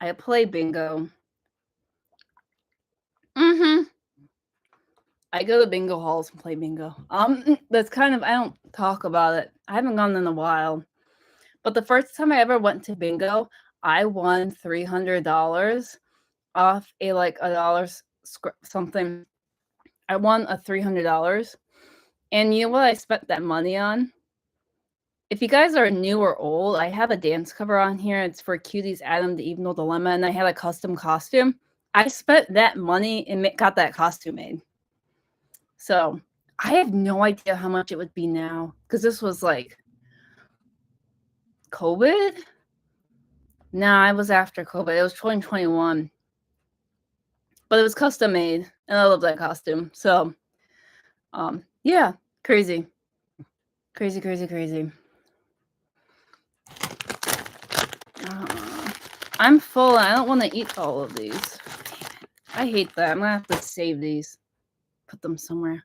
I play bingo. I go to bingo halls and play bingo. That's kind of, I don't talk about it. I haven't gone in a while. But the first time I ever went to bingo, I won $300 off a like $1 something. I won a $300. And you know what I spent that money on? If you guys are new or old, I have a dance cover on here. It's for Cutie's Adam the Evil Dilemma, and I had a custom costume. I spent that money and got that costume made. So I have no idea how much it would be now, because this was like COVID. Nah, it was after COVID. It was 2021, but it was custom made, and I love that costume. So, yeah, crazy. I'm full. I don't want to eat all of these. I hate that. I'm gonna have to save these. Put them somewhere.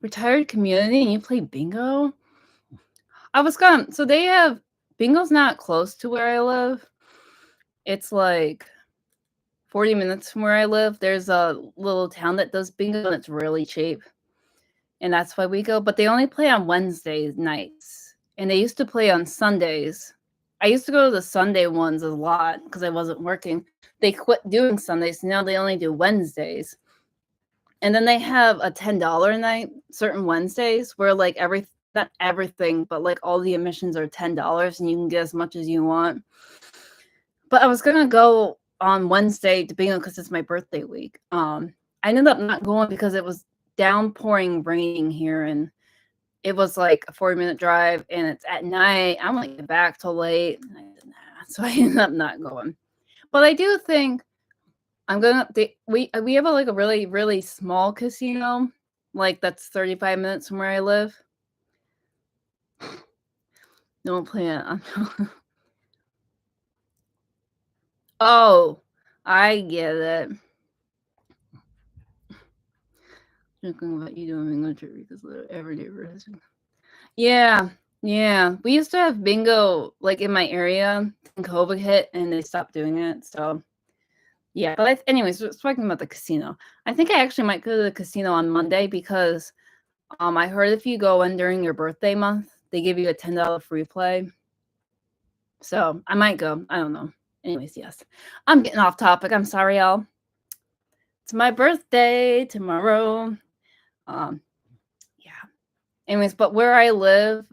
Retired community and you play bingo? I was gone. So they have bingo's not close to where I live. It's like 40 minutes from where I live. There's a little town that does bingo and it's really cheap. And that's why we go. But they only play on Wednesday nights. And they used to play on Sundays. I used to go to the Sunday ones a lot because I wasn't working. They quit doing Sundays. Now they only do Wednesdays. And then they have a $10 night, certain Wednesdays, where like not everything, but like all the admissions are $10 and you can get as much as you want. But I was gonna go on Wednesday to bingo because it's my birthday week. I ended up not going because it was downpouring raining here and it was like a 40-minute drive and it's at night. I'm gonna get back till late. So I ended up not going. But I do think I'm gonna. We have a really, really small casino, like that's 35 minutes from where I live. No plan. Oh, I get it. Thinking about you doing bingo trip because everyday version. Yeah. We used to have bingo like in my area. And COVID hit, and they stopped doing it. So. Yeah, but anyways, talking about the casino. I think I actually might go to the casino on Monday because I heard if you go in during your birthday month, they give you a $10 free play. So I might go. I don't know. Anyways, yes. I'm getting off topic. I'm sorry, y'all. It's my birthday tomorrow. Yeah. Anyways, but where I live,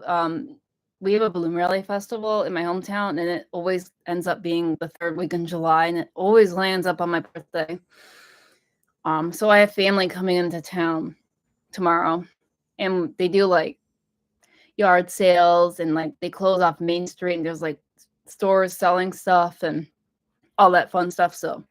we have a balloon rally festival in my hometown, and it always ends up being the third week in July, and it always lands up on my birthday. So I have family coming into town tomorrow, and they do like yard sales, and like they close off Main Street, and there's like stores selling stuff and all that fun stuff. So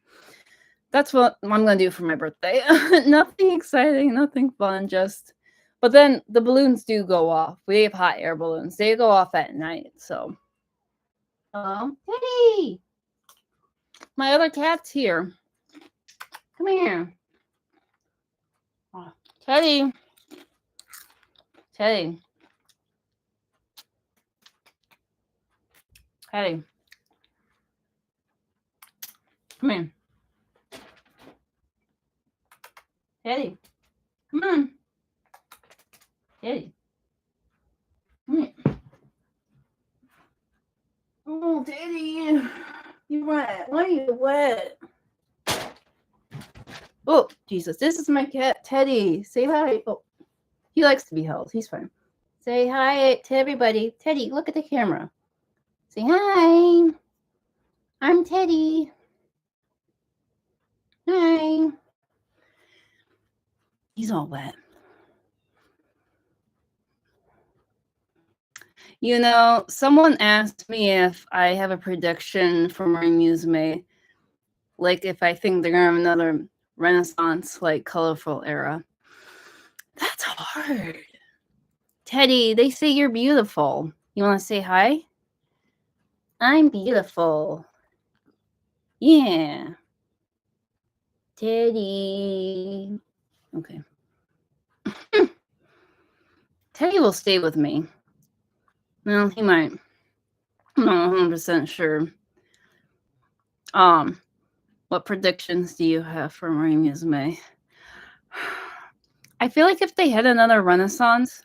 that's what I'm gonna do for my birthday. Nothing exciting, nothing fun, just. But then the balloons do go off. We have hot air balloons. They go off at night. So, Teddy, my other cat's here. Come here, Teddy. Teddy. Teddy. Come here. Teddy. Come on. Teddy. Come here. Oh, Teddy. You wet. Why are you wet? Oh, Jesus. This is my cat, Teddy. Say hi. Oh, he likes to be held. He's fine. Say hi to everybody. Teddy, look at the camera. Say hi. I'm Teddy. Hi. He's all wet. You know, someone asked me if I have a prediction for musume, like if I think they're gonna have another Renaissance, like colorful era. That's hard. Teddy, they say you're beautiful. You want to say hi? I'm beautiful. Yeah. Teddy. Okay. Teddy will stay with me. Well, he might. I'm not 100% sure. What predictions do you have for musume? I feel like if they had another Renaissance,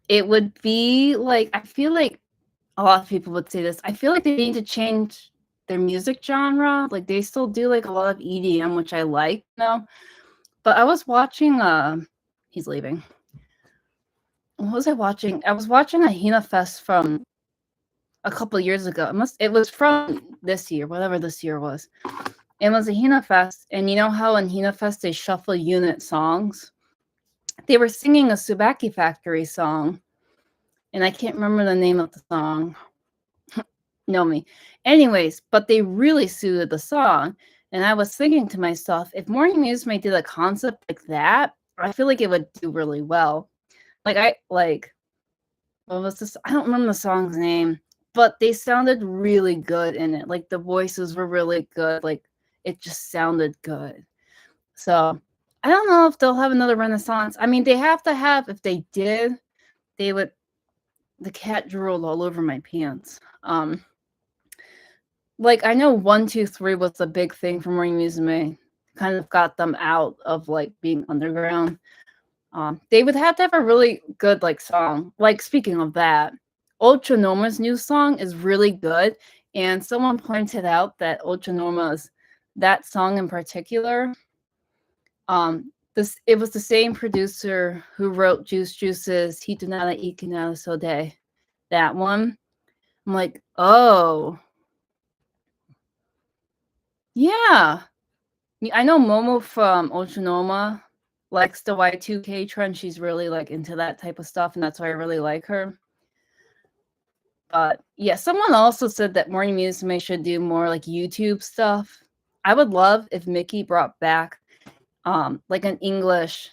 it would be like, I feel like a lot of people would say this. I feel like they need to change their music genre. Like they still do like a lot of EDM, which I like, you know. But I was watching he's leaving. What was I watching? I was watching a Hina Fest from a couple years ago. It was from this year, whatever this year was. It was a Hina Fest, and you know how in Hina Fest they shuffle unit songs? They were singing a Tsubaki Factory song, and I can't remember the name of the song. Know me. Anyways, but they really suited the song, and I was thinking to myself, if Morning Musume did a concept like that, I feel like it would do really well. What was this? I don't remember the song's name, but they sounded really good in it. Like the voices were really good. Like it just sounded good. So I don't know if they'll have another Renaissance. I mean, they have to have, if they did, they would, the cat drooled all over my pants. Like I know 1, 2, 3 was the big thing for Morning Musume. Kind of got them out of like being underground. They would have to have a really good like song. Like speaking of that, Ochonoma's new song is really good, and someone pointed out that Ochonoma's that song in particular, it was the same producer who wrote Juice Juice's Hitunara Ikinara Sode. That one. I'm like, oh. Yeah. I know Momo from Ochonoma likes the Y2K trend. She's really like into that type of stuff, and that's why I really like her. But yeah, someone also said that Morning Musume should do more like YouTube stuff. I would love if Mickey brought back like an English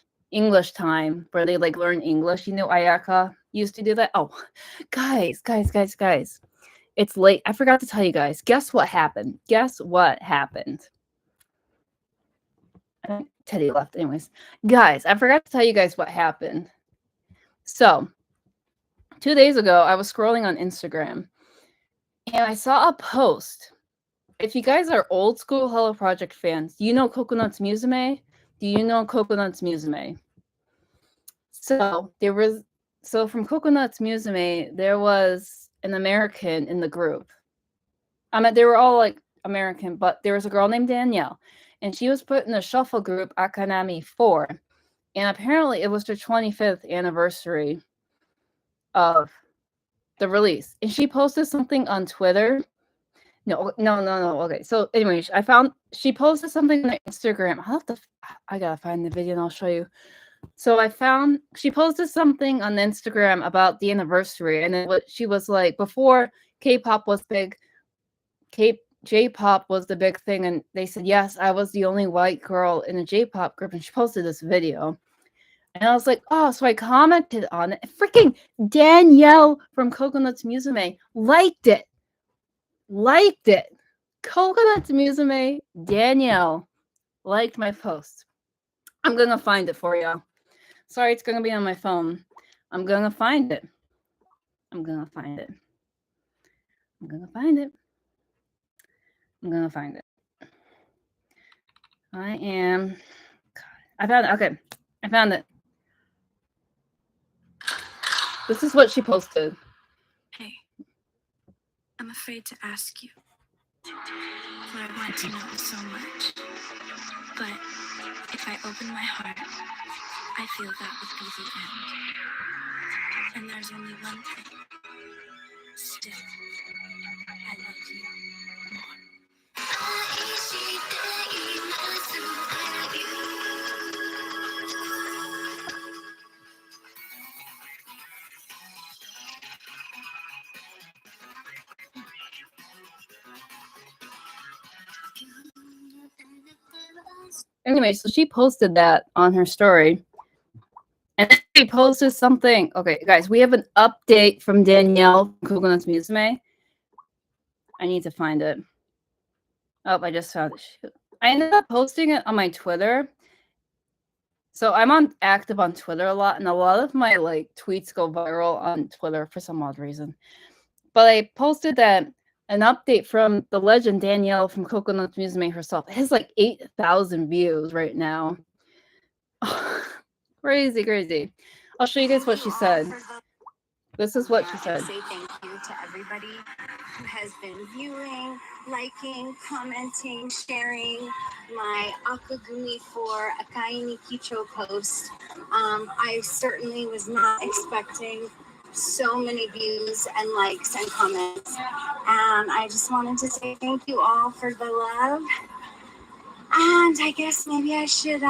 time where they like learn English. You know, Ayaka used to do that. Oh, guys. It's late. I forgot to tell you guys. Guess what happened? Teddy left. Anyways, guys, I forgot to tell you guys what happened. So 2 days ago, I was scrolling on Instagram and I saw a post. If you guys are old school Hello Project fans, do you know Coconut's Musume? Do you know Coconut's Musume? So there was So from Coconut's Musume, there was an American in the group. I mean, they were all like American, but there was a girl named Danielle, and she was put in the shuffle group Akanami 4. And apparently it was the 25th anniversary of the release. And she posted something on Twitter. No. Okay. So anyway, she posted something on Instagram. I gotta find the video and I'll show you. So she posted something on Instagram about the anniversary, and then she was like, before K-pop was big, J-pop was the big thing, and they said, yes, I was the only white girl in a J-pop group, and she posted this video. And I was like, oh, so I commented on it. Freaking Danielle from Coconut's Musume liked it. Coconut's Musume, Danielle liked my post. I'm going to find it for y'all. Sorry, it's going to be on my phone. I'm going to find it. I am. I found it. Okay. I found it. This is what she posted. Hey, I'm afraid to ask you, for I want to know so much. But if I open my heart, I feel that would be the end. And there's only one thing. Still, I love you more. Anyway, so she posted that on her story. And then she posted something. Okay, guys, we have an update from Danielle from Coconut's Musume. I need to find it. Oh, I just found it. Shoot. I ended up posting it on my Twitter. So I'm active on Twitter a lot, and a lot of my like tweets go viral on Twitter for some odd reason. But I posted that an update from the legend Danielle from Coconut's Musume herself. It has like 8,000 views right now. Crazy. I'll show you guys what she said. This is what she said. Say thank you to everybody who has been viewing, liking, commenting, sharing my Akagumi for Akai ni Kicho post. I certainly was not expecting so many views and likes and comments. And I just wanted to say thank you all for the love. And I guess maybe I should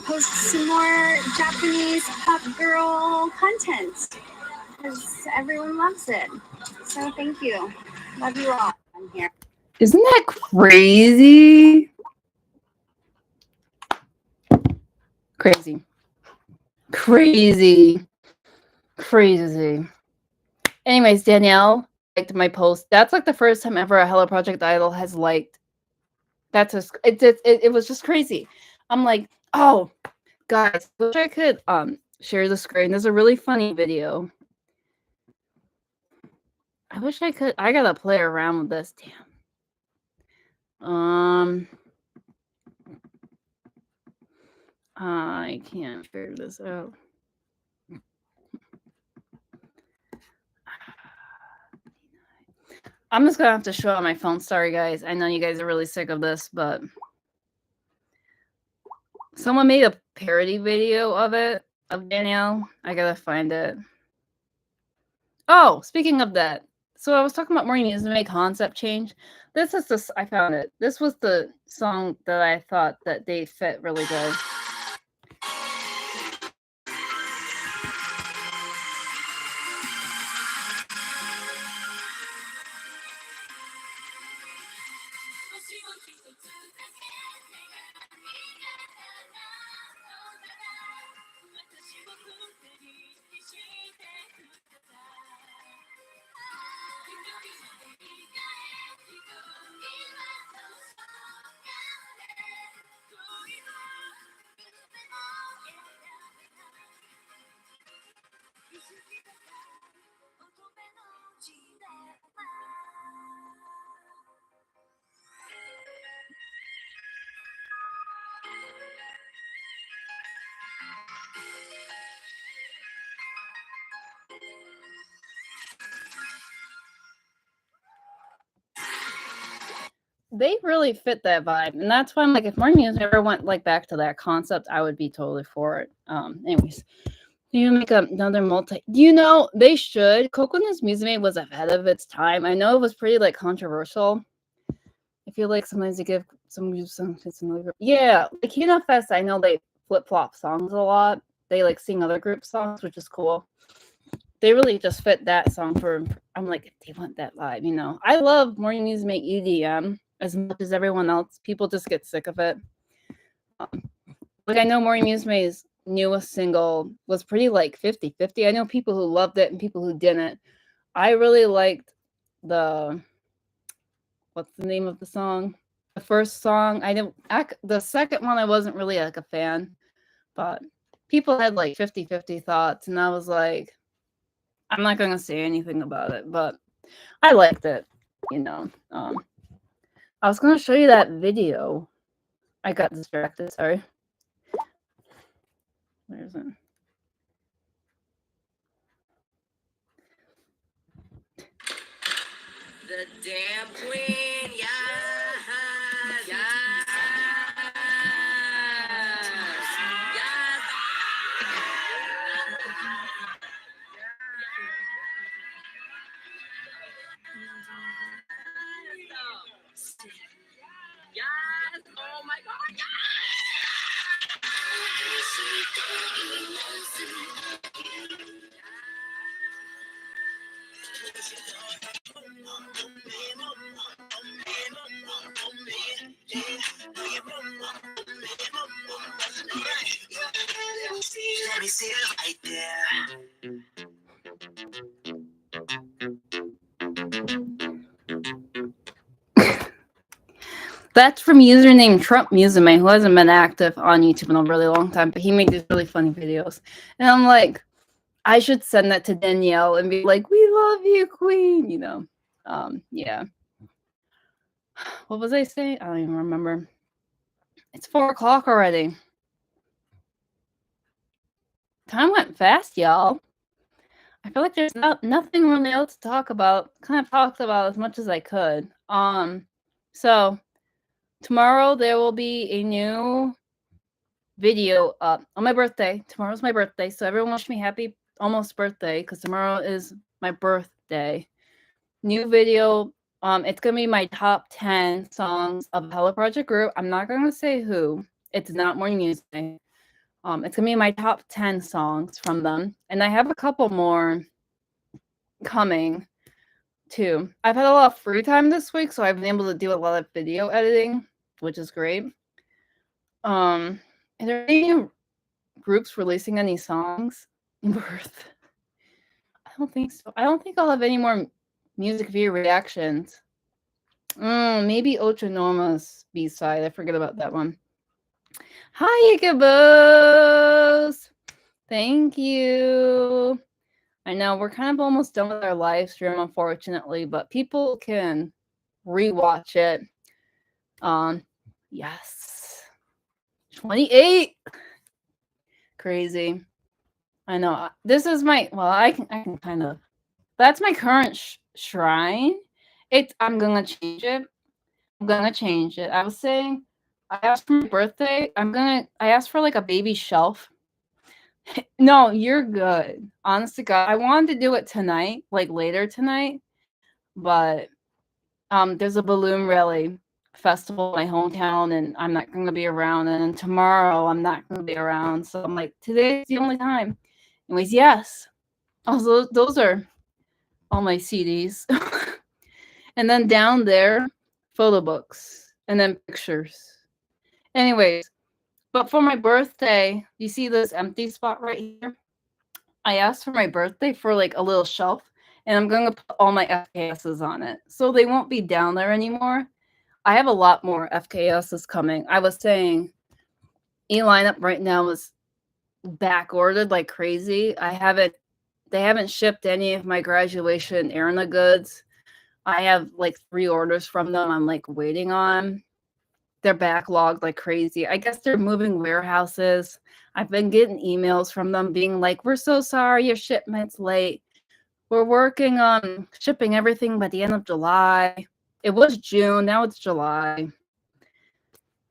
post some more Japanese pop girl content, because everyone loves it. So thank you. Love you all. I'm here. Isn't that crazy? Crazy. Anyways, Danielle liked my post. That's like the first time ever a Hello Project idol has liked. It was just crazy. I'm like, oh, guys, I wish I could share the screen. There's a really funny video. I wish I could. I gotta play around with this. Damn. I can't figure this out. I'm just gonna have to show it on my phone. Sorry, guys. I know you guys are really sick of this, but someone made a parody video of Danielle. I gotta find it. Oh, speaking of that, so I was talking about Maureen Musume concept change. I found it. This was the song that I thought that they fit really good. they really fit that vibe, and that's why I'm like, if more music ever went like back to that concept, I would be totally for it. Anyways, you make another multi. You know, they should. Coconuts Musume was ahead of its time. I know it was pretty like controversial. I feel like sometimes they give some groups some it's another group. Yeah, like Hina Fest, I know they flip flop songs a lot. They like sing other group songs, which is cool. They really just fit that song for. I'm like, they want that vibe, you know. I love Morning Musume EDM as much as everyone else. People just get sick of it. Like I know Morning Musume's newest single was pretty like 50-50. I know people who loved it and people who didn't. I really liked the what's the name of the song? The first song. The second one I wasn't really like a fan, but people had like 50-50 thoughts and I was like, I'm not gonna say anything about it, but I liked it, you know. I was gonna show you that video. I got distracted, sorry. Where is it? The damn queen, yes, yes, yes. Yes, oh my god, let me see it right there. That's from username Trump Musume, who hasn't been active on YouTube in a really long time, but he made these really funny videos. And I'm like, I should send that to Danielle and be like, we love you, queen, you know. Yeah. What was I saying? I don't even remember. It's 4 o'clock already. Time went fast, y'all. I feel like there's nothing really else to talk about. Kind of talked about as much as I could. So tomorrow there will be a new video up on my birthday. Tomorrow's my birthday, so everyone wish me happy almost birthday because tomorrow is my birthday. New video. It's gonna be my top 10 songs of Hello Project group. I'm not gonna say who. It's not more music. It's gonna be my top 10 songs from them, and I have a couple more coming too. I've had a lot of free time this week, so I've been able to do a lot of video editing, which is great. Are there any groups releasing any songs in birth? I don't think so. I don't think I'll have any more music video reactions. Maybe Ocho Norma's B-side. I forget about that one. Hi, Ichabos! Thank you. I know we're kind of almost done with our live stream, unfortunately, but people can rewatch it. Yes. 28. Crazy. I know. This is my, well, I can kind of, that's my current shrine. I'm going to change it. I was saying, I asked for my birthday. I asked for like a baby shelf. No, you're good. Honest to God, I wanted to do it tonight, like later tonight, but there's a balloon rally festival in my hometown, and I'm not going to be around. And then tomorrow, I'm not going to be around. So I'm like, today's the only time. Anyways, yes. Also, those are all my CDs. And then down there, photo books, and then pictures. Anyways, but for my birthday, you see this empty spot right here? I asked for my birthday for like a little shelf, and I'm going to put all my FKSs on it. So they won't be down there anymore. I have a lot more FKSs coming. I was saying E-lineup right now is back ordered like crazy. They haven't shipped any of my graduation Erna goods. I have like 3 orders from them I'm like waiting on. They're backlogged like crazy. I guess they're moving warehouses. I've been getting emails from them being like, we're so sorry your shipment's late. We're working on shipping everything by the end of July. It was June. Now it's July.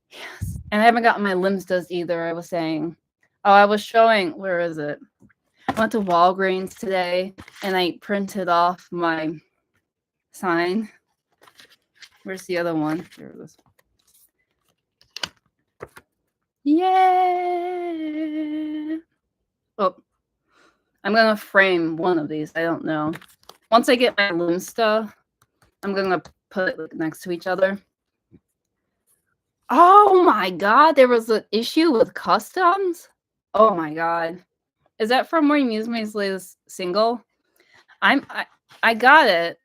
Yes. And I haven't gotten my Limstas either, I was saying. Oh, I was showing, where is it? I went to Walgreens today and I printed off my sign. Where's the other one? Here it is. Yeah. Oh, I'm going to frame one of these. I don't know. Once I get my Limsta, I'm going to put it next to each other. Oh my God, there was an issue with customs? Oh my God. Is that from where Musume's latest single? I got it.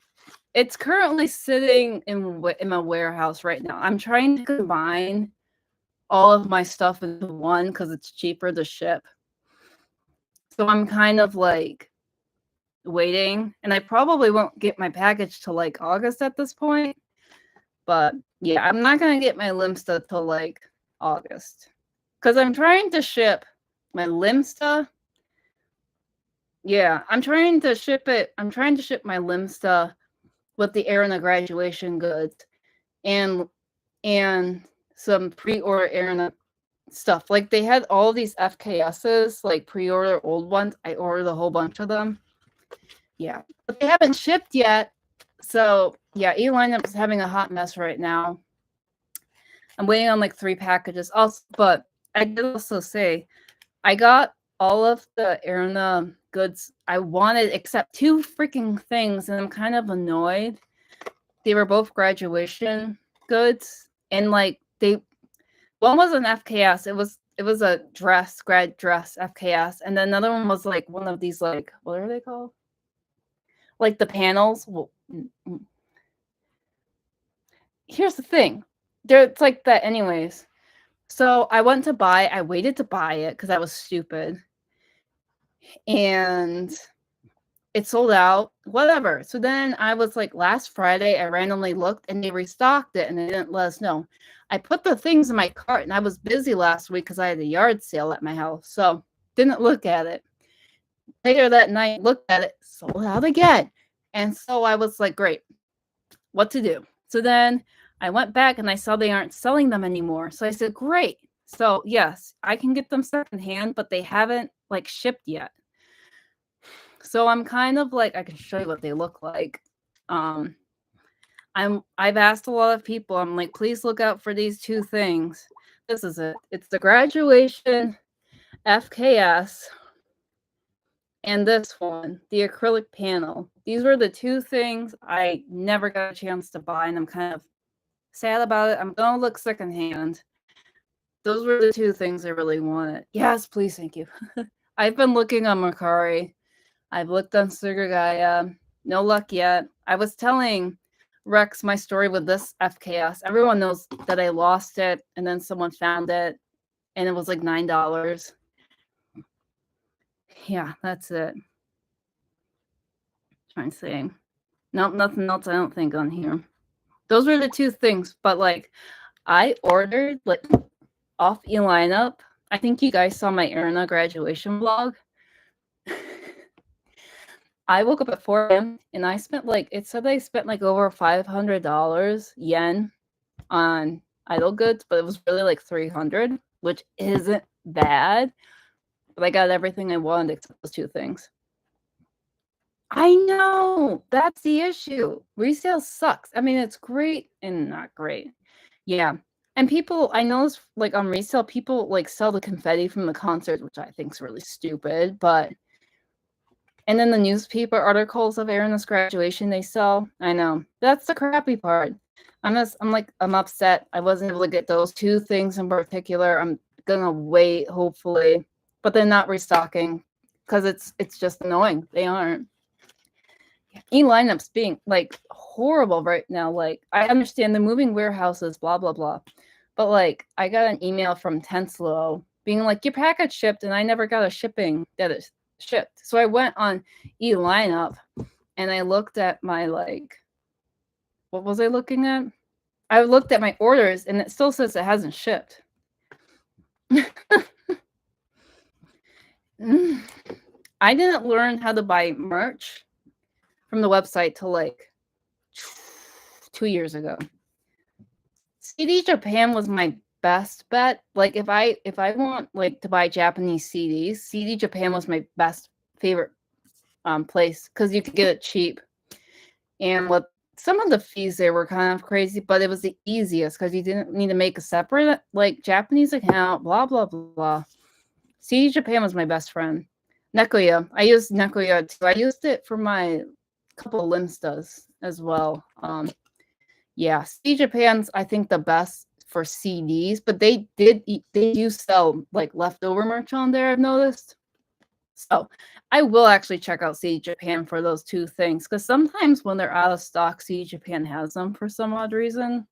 It's currently sitting in my warehouse right now. I'm trying to combine all of my stuff into one because it's cheaper to ship. So I'm kind of like waiting, and I probably won't get my package till like August at this point. But yeah, I'm not gonna get my Limsta till like August because I'm trying to ship my Limsta. Yeah, I'm trying to ship it. I'm trying to ship my Limsta with the Arena graduation goods and some pre-order Arena stuff. Like they had all these FKSs, like pre-order old ones. I ordered a whole bunch of them. Yeah, but they haven't shipped yet. So yeah, E-Lineup is having a hot mess right now. I'm waiting on like 3 packages. Also, but I did also say I got all of the Arena goods I wanted except 2 freaking things, and I'm kind of annoyed. They were both graduation goods, and like one was an FKS. It was a grad dress FKS, and then another one was like one of these, like, what are they called? Like the panels. Well, here's the thing. It's like that anyways. So I waited to buy it because I was stupid. And it sold out, whatever. So then I was like, last Friday, I randomly looked and they restocked it and they didn't let us know. I put the things in my cart and I was busy last week because I had a yard sale at my house. So didn't look at it. Later that night, looked at it, sold out again. And so I was like, great, what to do? So then I went back and I saw they aren't selling them anymore. So I said, great. So yes, I can get them secondhand, but they haven't like shipped yet. So I'm kind of like, I can show you what they look like. I've asked a lot of people, I'm like, please look out for these 2 things. This is it. It's the graduation FKS and this one, the acrylic panel. These were the 2 things I never got a chance to buy, and I'm kind of sad about it. I'm gonna look secondhand. Those were the 2 things I really wanted. Yes, please, thank you. I've been looking on Mercari. I've looked on Surgagaya. No luck yet. I was telling Rex my story with this FKS. Everyone knows that I lost it, and then someone found it, and it was like $9. Yeah, that's it. Trying to see. Nope, nothing else I don't think on here. Those were the 2 things, but like I ordered like off E-Lineup. I think you guys saw my Arena graduation vlog. I woke up at 4 a.m. and I spent like, it said I spent like over $500 yen on idol goods, but it was really like 300, which isn't bad. But I got everything I wanted except those 2 things. I know, that's the issue. Resale sucks. I mean, it's great and not great. Yeah. And people, I know, like on resale, people like sell the confetti from the concert, which I think is really stupid, but and then the newspaper articles of Aaron's graduation they sell. I know. That's the crappy part. I'm upset. I wasn't able to get those 2 things in particular. I'm gonna wait, hopefully. But they're not restocking because it's just annoying. They aren't. E-Lineup's being like horrible right now. Like, I understand the moving warehouses, blah blah blah. But like I got an email from Tenslow being like, your package shipped, and I never got a shipping that is shipped. So I went on E-Lineup and I looked at my like, what was I looking at? I looked at my orders and it still says it hasn't shipped. I didn't learn how to buy merch from the website till like 2 years ago. CD Japan was my best bet. Like if I want like to buy Japanese CDs, CD Japan was my best favorite place because you could get it cheap. And with some of the fees there were kind of crazy, but it was the easiest because you didn't need to make a separate like Japanese account, blah blah blah. CD Japan was my best friend. Nekoya. I used Nekoya too. I used it for my couple of Limstas as well. Yeah, CD Japan's I think the best for CDs, but they do sell like leftover merch on there, I've noticed. So I will actually check out CD Japan for those two things because sometimes when they're out of stock, CD Japan has them for some odd reason.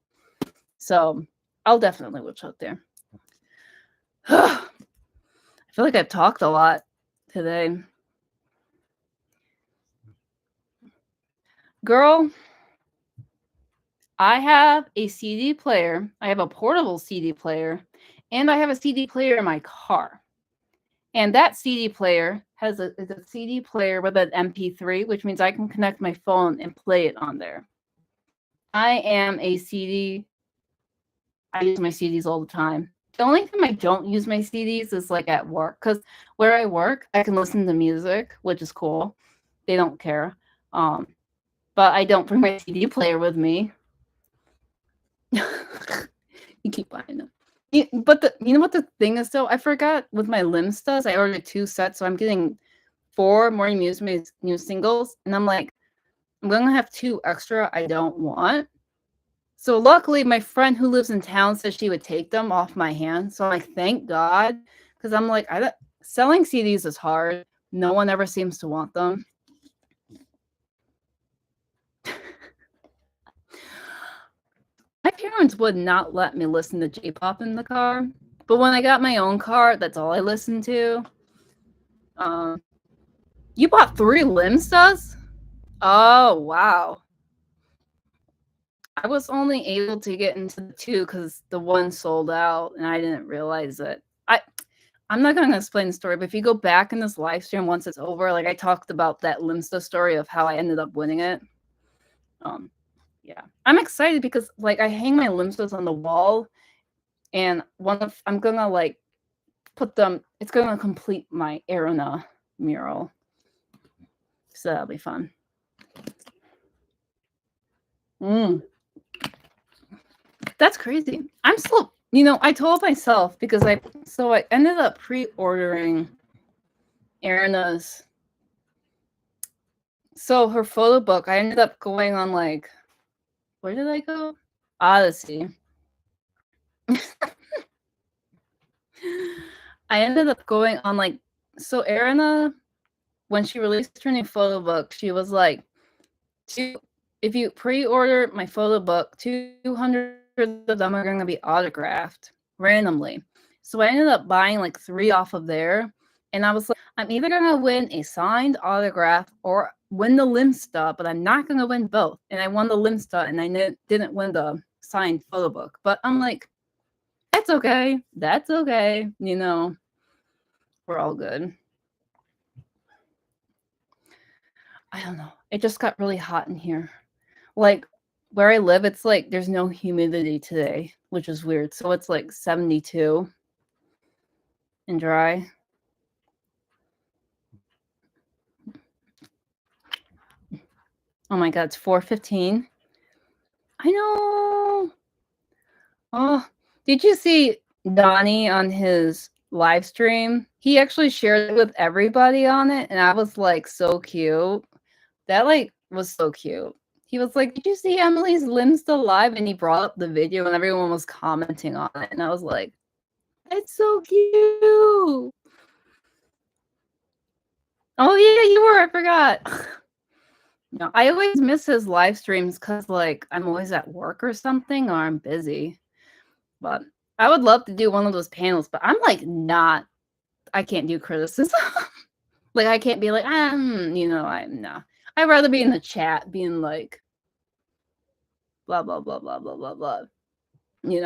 So I'll definitely watch out there. I feel like I've talked a lot today. Girl, I have a CD player. I have a portable CD player, and I have a CD player in my car. And that CD player is a CD player with an MP3, which means I can connect my phone and play it on there. I am a CD. I use my CDs all the time. The only time I don't use my CDs is like at work, because where I work, I can listen to music, which is cool. They don't care. But I don't bring my CD player with me. You keep buying them. But you know what the thing is though? I forgot with my Limstas, I ordered 2 sets, so I'm getting 4 more musume new singles, and I'm like, I'm gonna have 2 extra I don't want. So luckily, my friend who lives in town said she would take them off my hands. So I'm like, thank God, because I'm like, selling CDs is hard. No one ever seems to want them. My parents would not let me listen to J-pop in the car, but when I got my own car, that's all I listened to. You bought 3 Limstas? Oh wow! I was only able to get into the 2 because the one sold out, and I didn't realize it. I'm not going to explain the story, but if you go back in this live stream once it's over, like I talked about that Limsta story of how I ended up winning it. Yeah, I'm excited because like I hang my Limstas on the wall, and I'm gonna like put them. It's gonna complete my Arena mural, so that'll be fun. That's crazy. I'm still, I told myself because I ended up pre-ordering Arena's. So her photo book, I ended up going on like, where did I go? Odyssey. I ended up going on like, so Arena, when she released her new photo book, she was like, if you pre-order my photo book, 200 of them are going to be autographed randomly. So I ended up buying like 3 off of there. And I was like, I'm either going to win a signed autograph or win the Limsta, but I'm not going to win both. And I won the Limsta and I didn't win the signed photo book. But I'm like, that's okay. That's okay. We're all good. I don't know. It just got really hot in here. Like where I live, it's like there's no humidity today, which is weird. So it's like 72 and dry. Oh my God, it's 4:15. I know. Oh, did you see Donnie on his live stream? He actually shared it with everybody on it, and I was like, so cute. That like was so cute. He was like, did you see Emily's Limsta live? And he brought up the video and everyone was commenting on it. And I was like, that's so cute. Oh yeah, you were. I forgot. No, I always miss his live streams because like I'm always at work or something or I'm busy. But I would love to do one of those panels, but I'm like I can't do criticism. Like I can't be like, I'm no. I'd rather be in the chat being like blah blah blah blah blah blah blah. You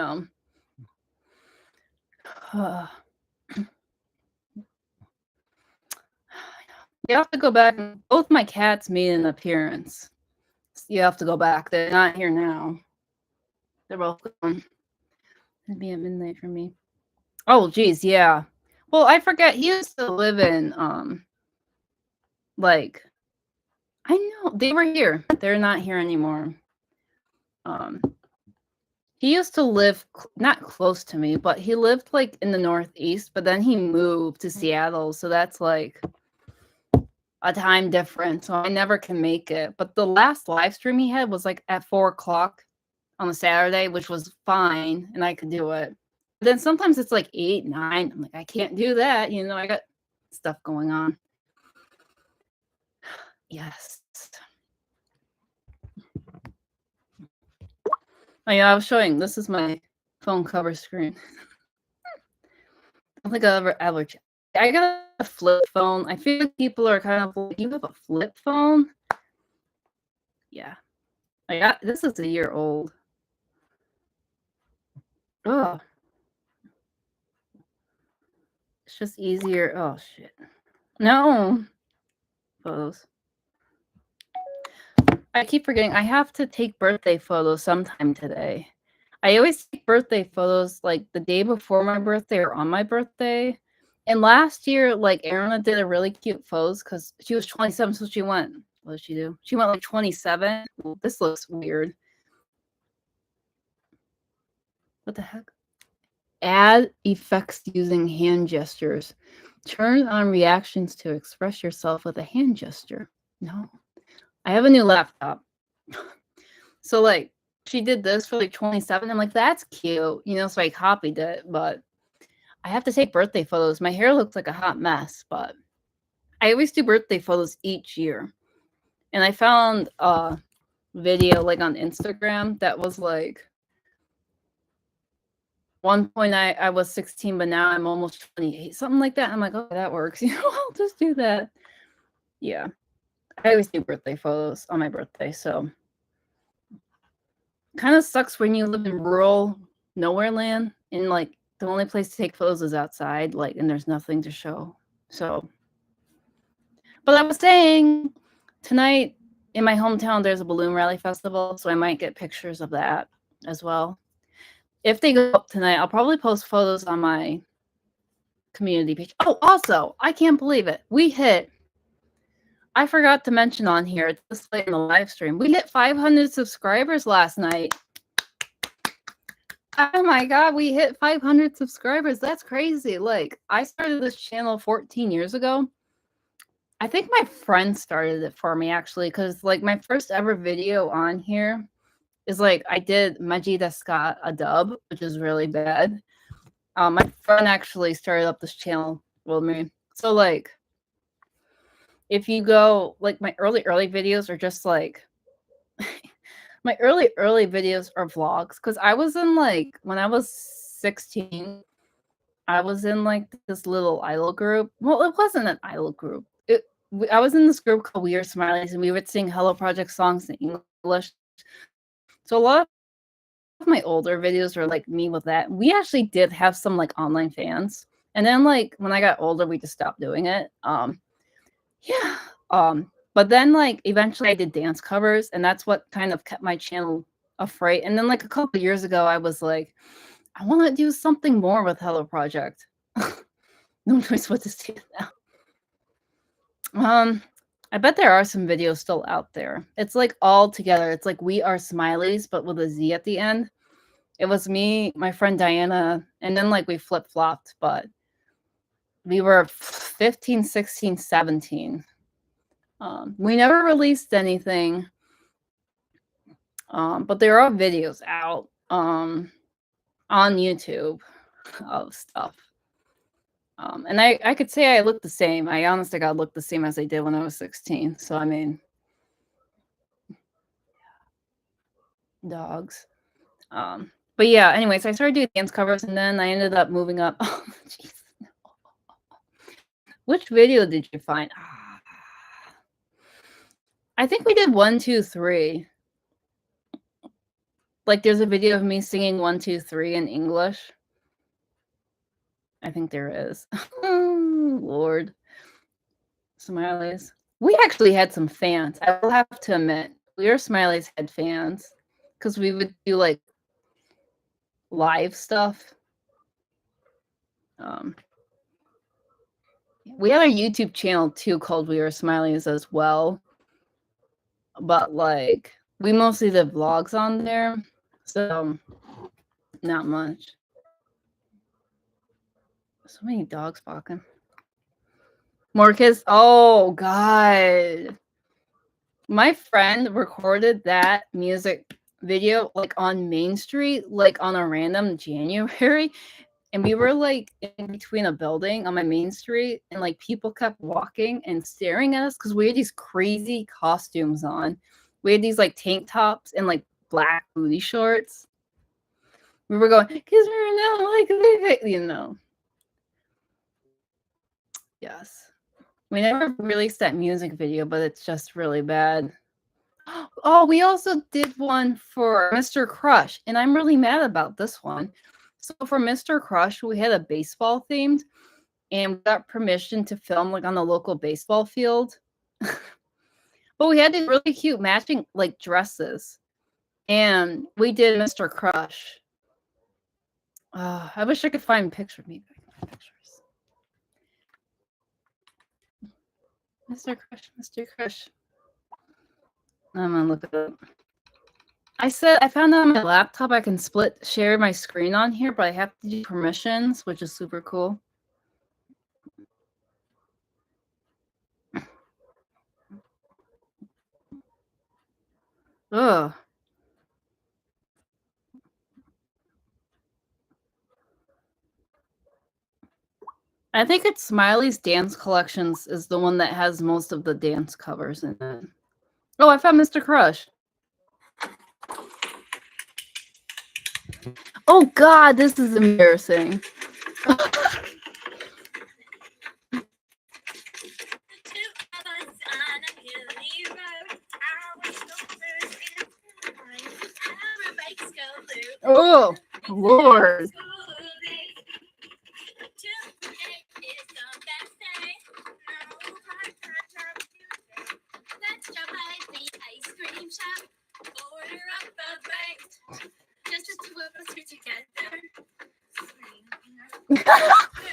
have to go back and both my cats made an appearance. You have to go back. They're not here now. They're both gone. It'd be at midnight for me. Oh, geez, yeah. Well, I forget. He used to live in, like, I know they were here. They're not here anymore. He used to live not close to me, but he lived like in the Northeast. But then he moved to Seattle, so that's like a time difference. So I never can make it. But the last live stream he had was like at 4 o'clock on a Saturday, which was fine, and I could do it. But then sometimes it's like 8, 9. I'm like, I can't do that. You know, I got stuff going on. Yes. Oh yeah, I was showing. This is my phone cover screen. I don't think I'll ever I got a flip phone. I feel like people are kind of like, you have a flip phone? Yeah. This is a year old. Oh. It's just easier. Oh shit. No. Photos. I keep forgetting. I have to take birthday photos sometime today. I always take birthday photos like the day before my birthday or on my birthday. And last year, like Ariana did a really cute pose because she was 27, so she went. What did she do? She went like 27. Well, this looks weird. What the heck? Add effects using hand gestures. Turn on reactions to express yourself with a hand gesture. No. I have a new laptop. So like she did this for like 27. I'm like, that's cute. You know, so I copied it, but I have to take birthday photos. My hair looks like a hot mess, but I always do birthday photos each year. And I found a video like on Instagram that was like, one point I was 16, but now I'm almost 28, something like that. I'm like, oh, that works. You know, I'll just do that. Yeah. I always do birthday photos on my birthday, so kind of sucks when you live in rural nowhere land and like the only place to take photos is outside, like, and there's nothing to show. So, but I was saying tonight in my hometown, there's a balloon rally festival, so I might get pictures of that as well. If they go up tonight, I'll probably post photos on my community page. Oh, also, I can't believe it. I forgot to mention on here, this late in the live stream, we hit 500 subscribers last night. Oh my God, we hit 500 subscribers. That's crazy. Like, I started this channel 14 years ago. I think my friend started it for me, actually, because, like, my first ever video on here is, like, I did Majida Scott a dub, which is really bad. My friend actually started up this channel with me. So, like, if you go, like, my early videos are just, like, my early videos are vlogs, because I was in, like, when I was 16, I was in, like, this little idol group. Well, it wasn't an idol group. I was in this group called We Are Smileys, and we would sing Hello Project songs in English. So a lot of my older videos are, like, me with that. We actually did have some, like, online fans. And then, like, when I got older, we just stopped doing it. Yeah. But then, like, eventually I did dance covers, and that's what kind of kept my channel afraid. And then, like, a couple of years ago, I was like, I want to do something more with Hello Project. No choice what to say now. I bet there are some videos still out there. It's like all together. It's like We Are Smileys, but with a Z at the end. It was me, my friend Diana, and then like we flip-flopped, but we were 15, 16, 17. We never released anything. But there are videos out on YouTube of stuff. And I could say I look the same. I honestly God look the same as I did when I was 16. So I mean, dogs. But yeah, anyways, I started doing dance covers and then I ended up moving up. Oh, jeez. Which video did you find? I think we did 1, 2, 3. Like there's a video of me singing 1, 2, 3 in English. I think there is. Oh, Lord. Smileys. We actually had some fans. I will have to admit, We Are Smiley's had fans because we would do like live stuff. We had a YouTube channel too called We Are Smiley's as well, but like we mostly did vlogs on there, so not much. So many dogs barking. More kids. Oh God. My friend recorded that music video like on Main Street, like on a random January. And we were like in between a building on my main street, and like people kept walking and staring at us because we had these crazy costumes on. We had these like tank tops and like black booty shorts. We were going, because we're now like, you know. Yes. We never released that music video, but it's just really bad. Oh, we also did one for Mr. Crush, and I'm really mad about this one. So for Mr. Crush, we had a baseball themed, and we got permission to film like on the local baseball field. But we had these really cute matching like dresses, and we did Mr. Crush. I wish I could find pictures. Maybe I can find pictures. Mr. Crush, Mr. Crush. I'm gonna look it up. I found out on my laptop I can share my screen on here, but I have to do permissions, which is super cool. Ugh. I think it's Smiley's Dance Collections is the one that has most of the dance covers in it. Oh, I found Mr. Crush. Oh God, this is embarrassing. Oh, Lord.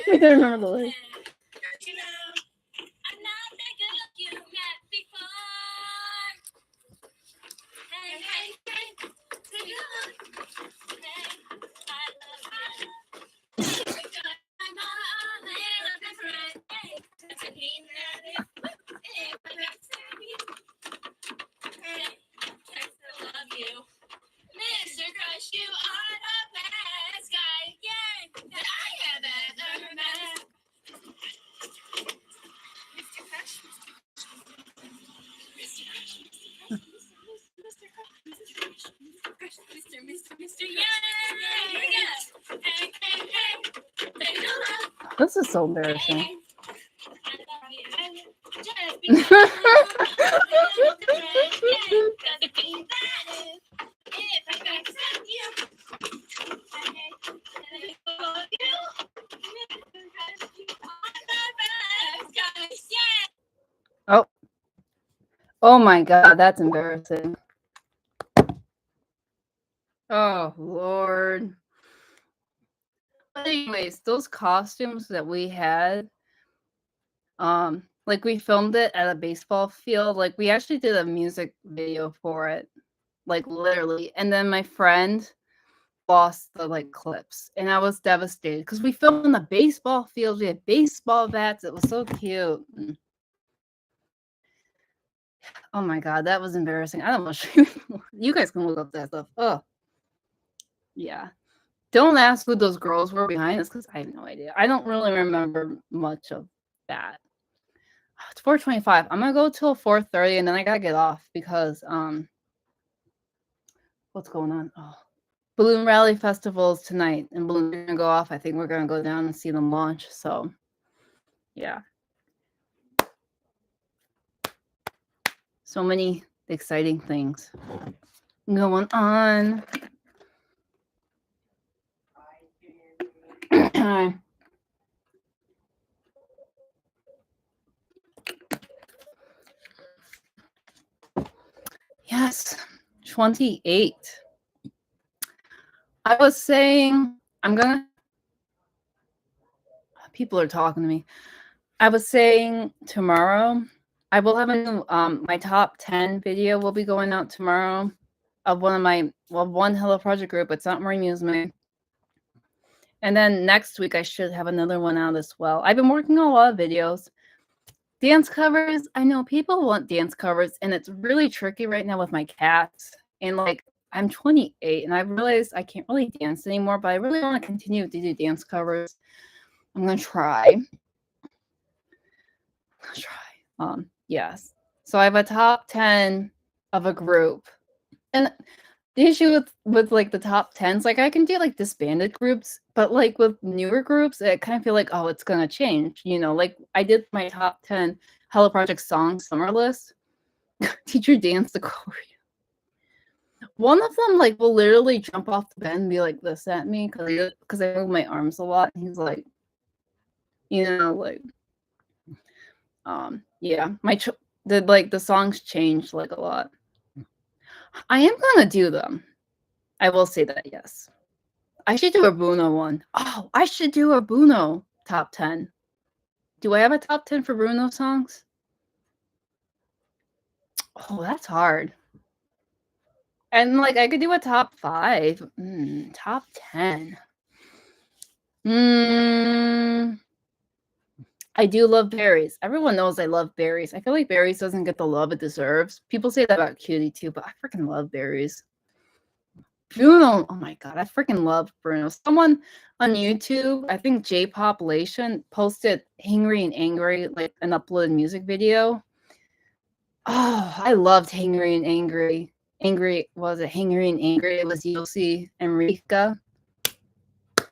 I don't remember the lyrics. This is so embarrassing. Oh. Oh my God, that's embarrassing. Oh Lord. But anyways, those costumes that we had, like we filmed it at a baseball field. Like we actually did a music video for it, like literally. And then my friend lost the like clips, and I was devastated because we filmed in the baseball field. We had baseball bats. It was so cute. Oh my God, that was embarrassing. I don't know. You guys can look up that stuff. Oh, yeah. Don't ask who those girls were behind us because I have no idea. I don't really remember much of that. It's 4:25. I'm gonna go till 4:30, and then I gotta get off because what's going on? Oh, Balloon Rally Festival's tonight, and balloons are gonna go off. I think we're gonna go down and see them launch. So, yeah. So many exciting things going on. Yeah, Yes, 28. I was saying, people are talking to me. I was saying tomorrow, I will have a new, my top 10 video will be going out tomorrow of one Hello Project group. It's not Marie Musume. And then next week, I should have another one out as well. I've been working on a lot of videos. Dance covers, I know people want dance covers, and it's really tricky right now with my cats. And like, I'm 28, and I realized I can't really dance anymore, but I really want to continue to do dance covers. I'm gonna try. Yes. So I have a top 10 of a group, and the issue with like the top 10s, like I can do like disbanded groups, but like with newer groups, I kind of feel like, oh, it's gonna change. Like I did my top 10 Hello Project song summer list. Teacher dance the choreo. One of them like will literally jump off the bed and be like this at me because I move my arms a lot. And he's like, like, yeah, the songs changed like a lot. I am gonna do them. I will say that, yes. I should do a Bruno one. Oh, I should do a Bruno top 10. Do I have a top 10 for Bruno songs? Oh, that's hard. And like I could do a top 5. Top 10. I do love berries. Everyone knows I love berries. I feel like berries doesn't get the love it deserves. People say that about Cutie too, but I freaking love berries. Bruno, oh my god, I freaking love Bruno. Someone on YouTube, I think J-Population, posted Hangry and Angry, like an uploaded music video. Oh, I loved Hangry and Angry. Was it Hangry and Angry? It was Yossi and Rika.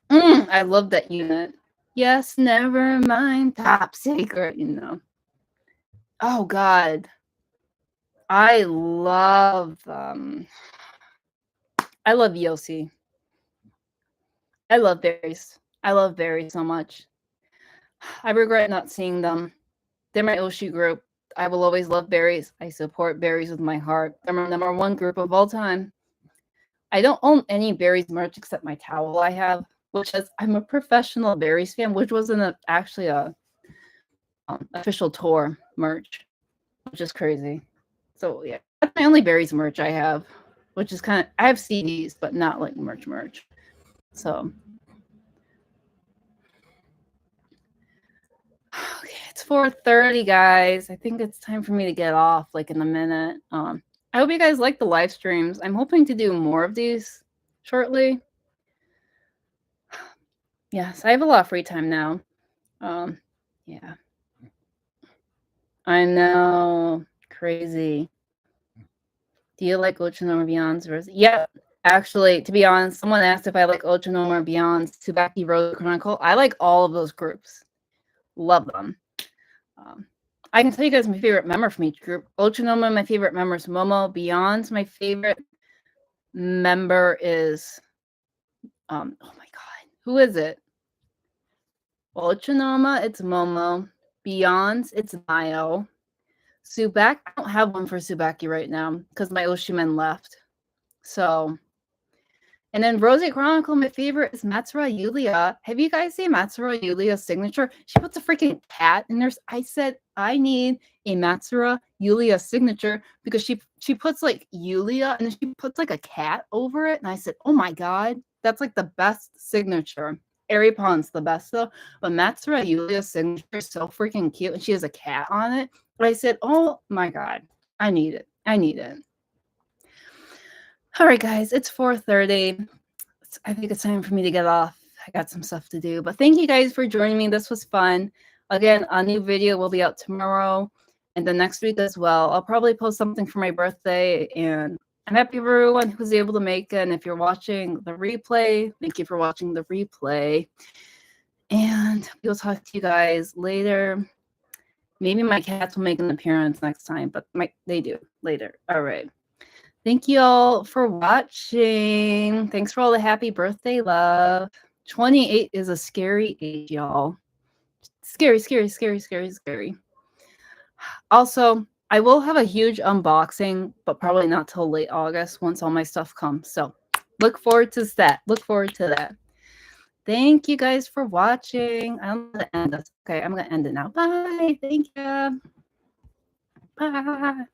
I love that unit. Yes, never mind. Top secret, Oh god. I love Yossi. I love berries. I love berries so much. I regret not seeing them. They're my Oshi group. I will always love berries. I support berries with my heart. They're my number one group of all time. I don't own any berries merch except my towel I have, which is I'm a professional berries fan, which wasn't actually a official tour merch, which is crazy. So yeah, that's my only berries merch I have, which is I have CDs, but not like merch. So okay, it's 4:30, guys. I think it's time for me to get off like in a minute. I hope you guys like the live streams. I'm hoping to do more of these shortly. Yes, I have a lot of free time now. Yeah. I know. Crazy. Do you like Ochino Beyond's Rose? Yeah, actually, to be honest, someone asked if I like Ochino Beyond's Tsubaki Rose Chronicle. I like all of those groups. Love them. I can tell you guys my favorite member from each group. Ochino, my favorite member is Momo. Beyond's my favorite member is oh my god, who is it? Ochino, it's Momo. Beyond's, it's Mayo. Subaki, I don't have one for Subaki right now because my Oshimen left. So, and then Rose Chronicle, my favorite is Matsura Yulia. Have you guys seen Matsura Yulia's signature? She puts a freaking cat in there. I said I need a Matsura Yulia signature because she puts like Yulia and then she puts like a cat over it. And I said, oh my god, that's like the best signature. Aripon's the best though, but Matsura Yulia's signature is so freaking cute, and she has a cat on it. But I said, oh my god, I need it. I need it. All right, guys, it's 4:30. I think it's time for me to get off. I got some stuff to do, but thank you guys for joining me. This was fun. Again, a new video will be out tomorrow and the next week as well. I'll probably post something for my birthday, and I'm happy for everyone who was able to make it. And if you're watching the replay, thank you for watching the replay. And we'll talk to you guys later. Maybe my cats will make an appearance next time, but they do later. All right. Thank you all for watching. Thanks for all the happy birthday love. 28 is a scary age, y'all. Scary, scary, scary, scary, scary. Also, I will have a huge unboxing, but probably not till late August once all my stuff comes. So look forward to that. Look forward to that. Thank you guys for watching. I don't know how to end this. Okay, I'm going to end it now. Bye. Thank you. Bye.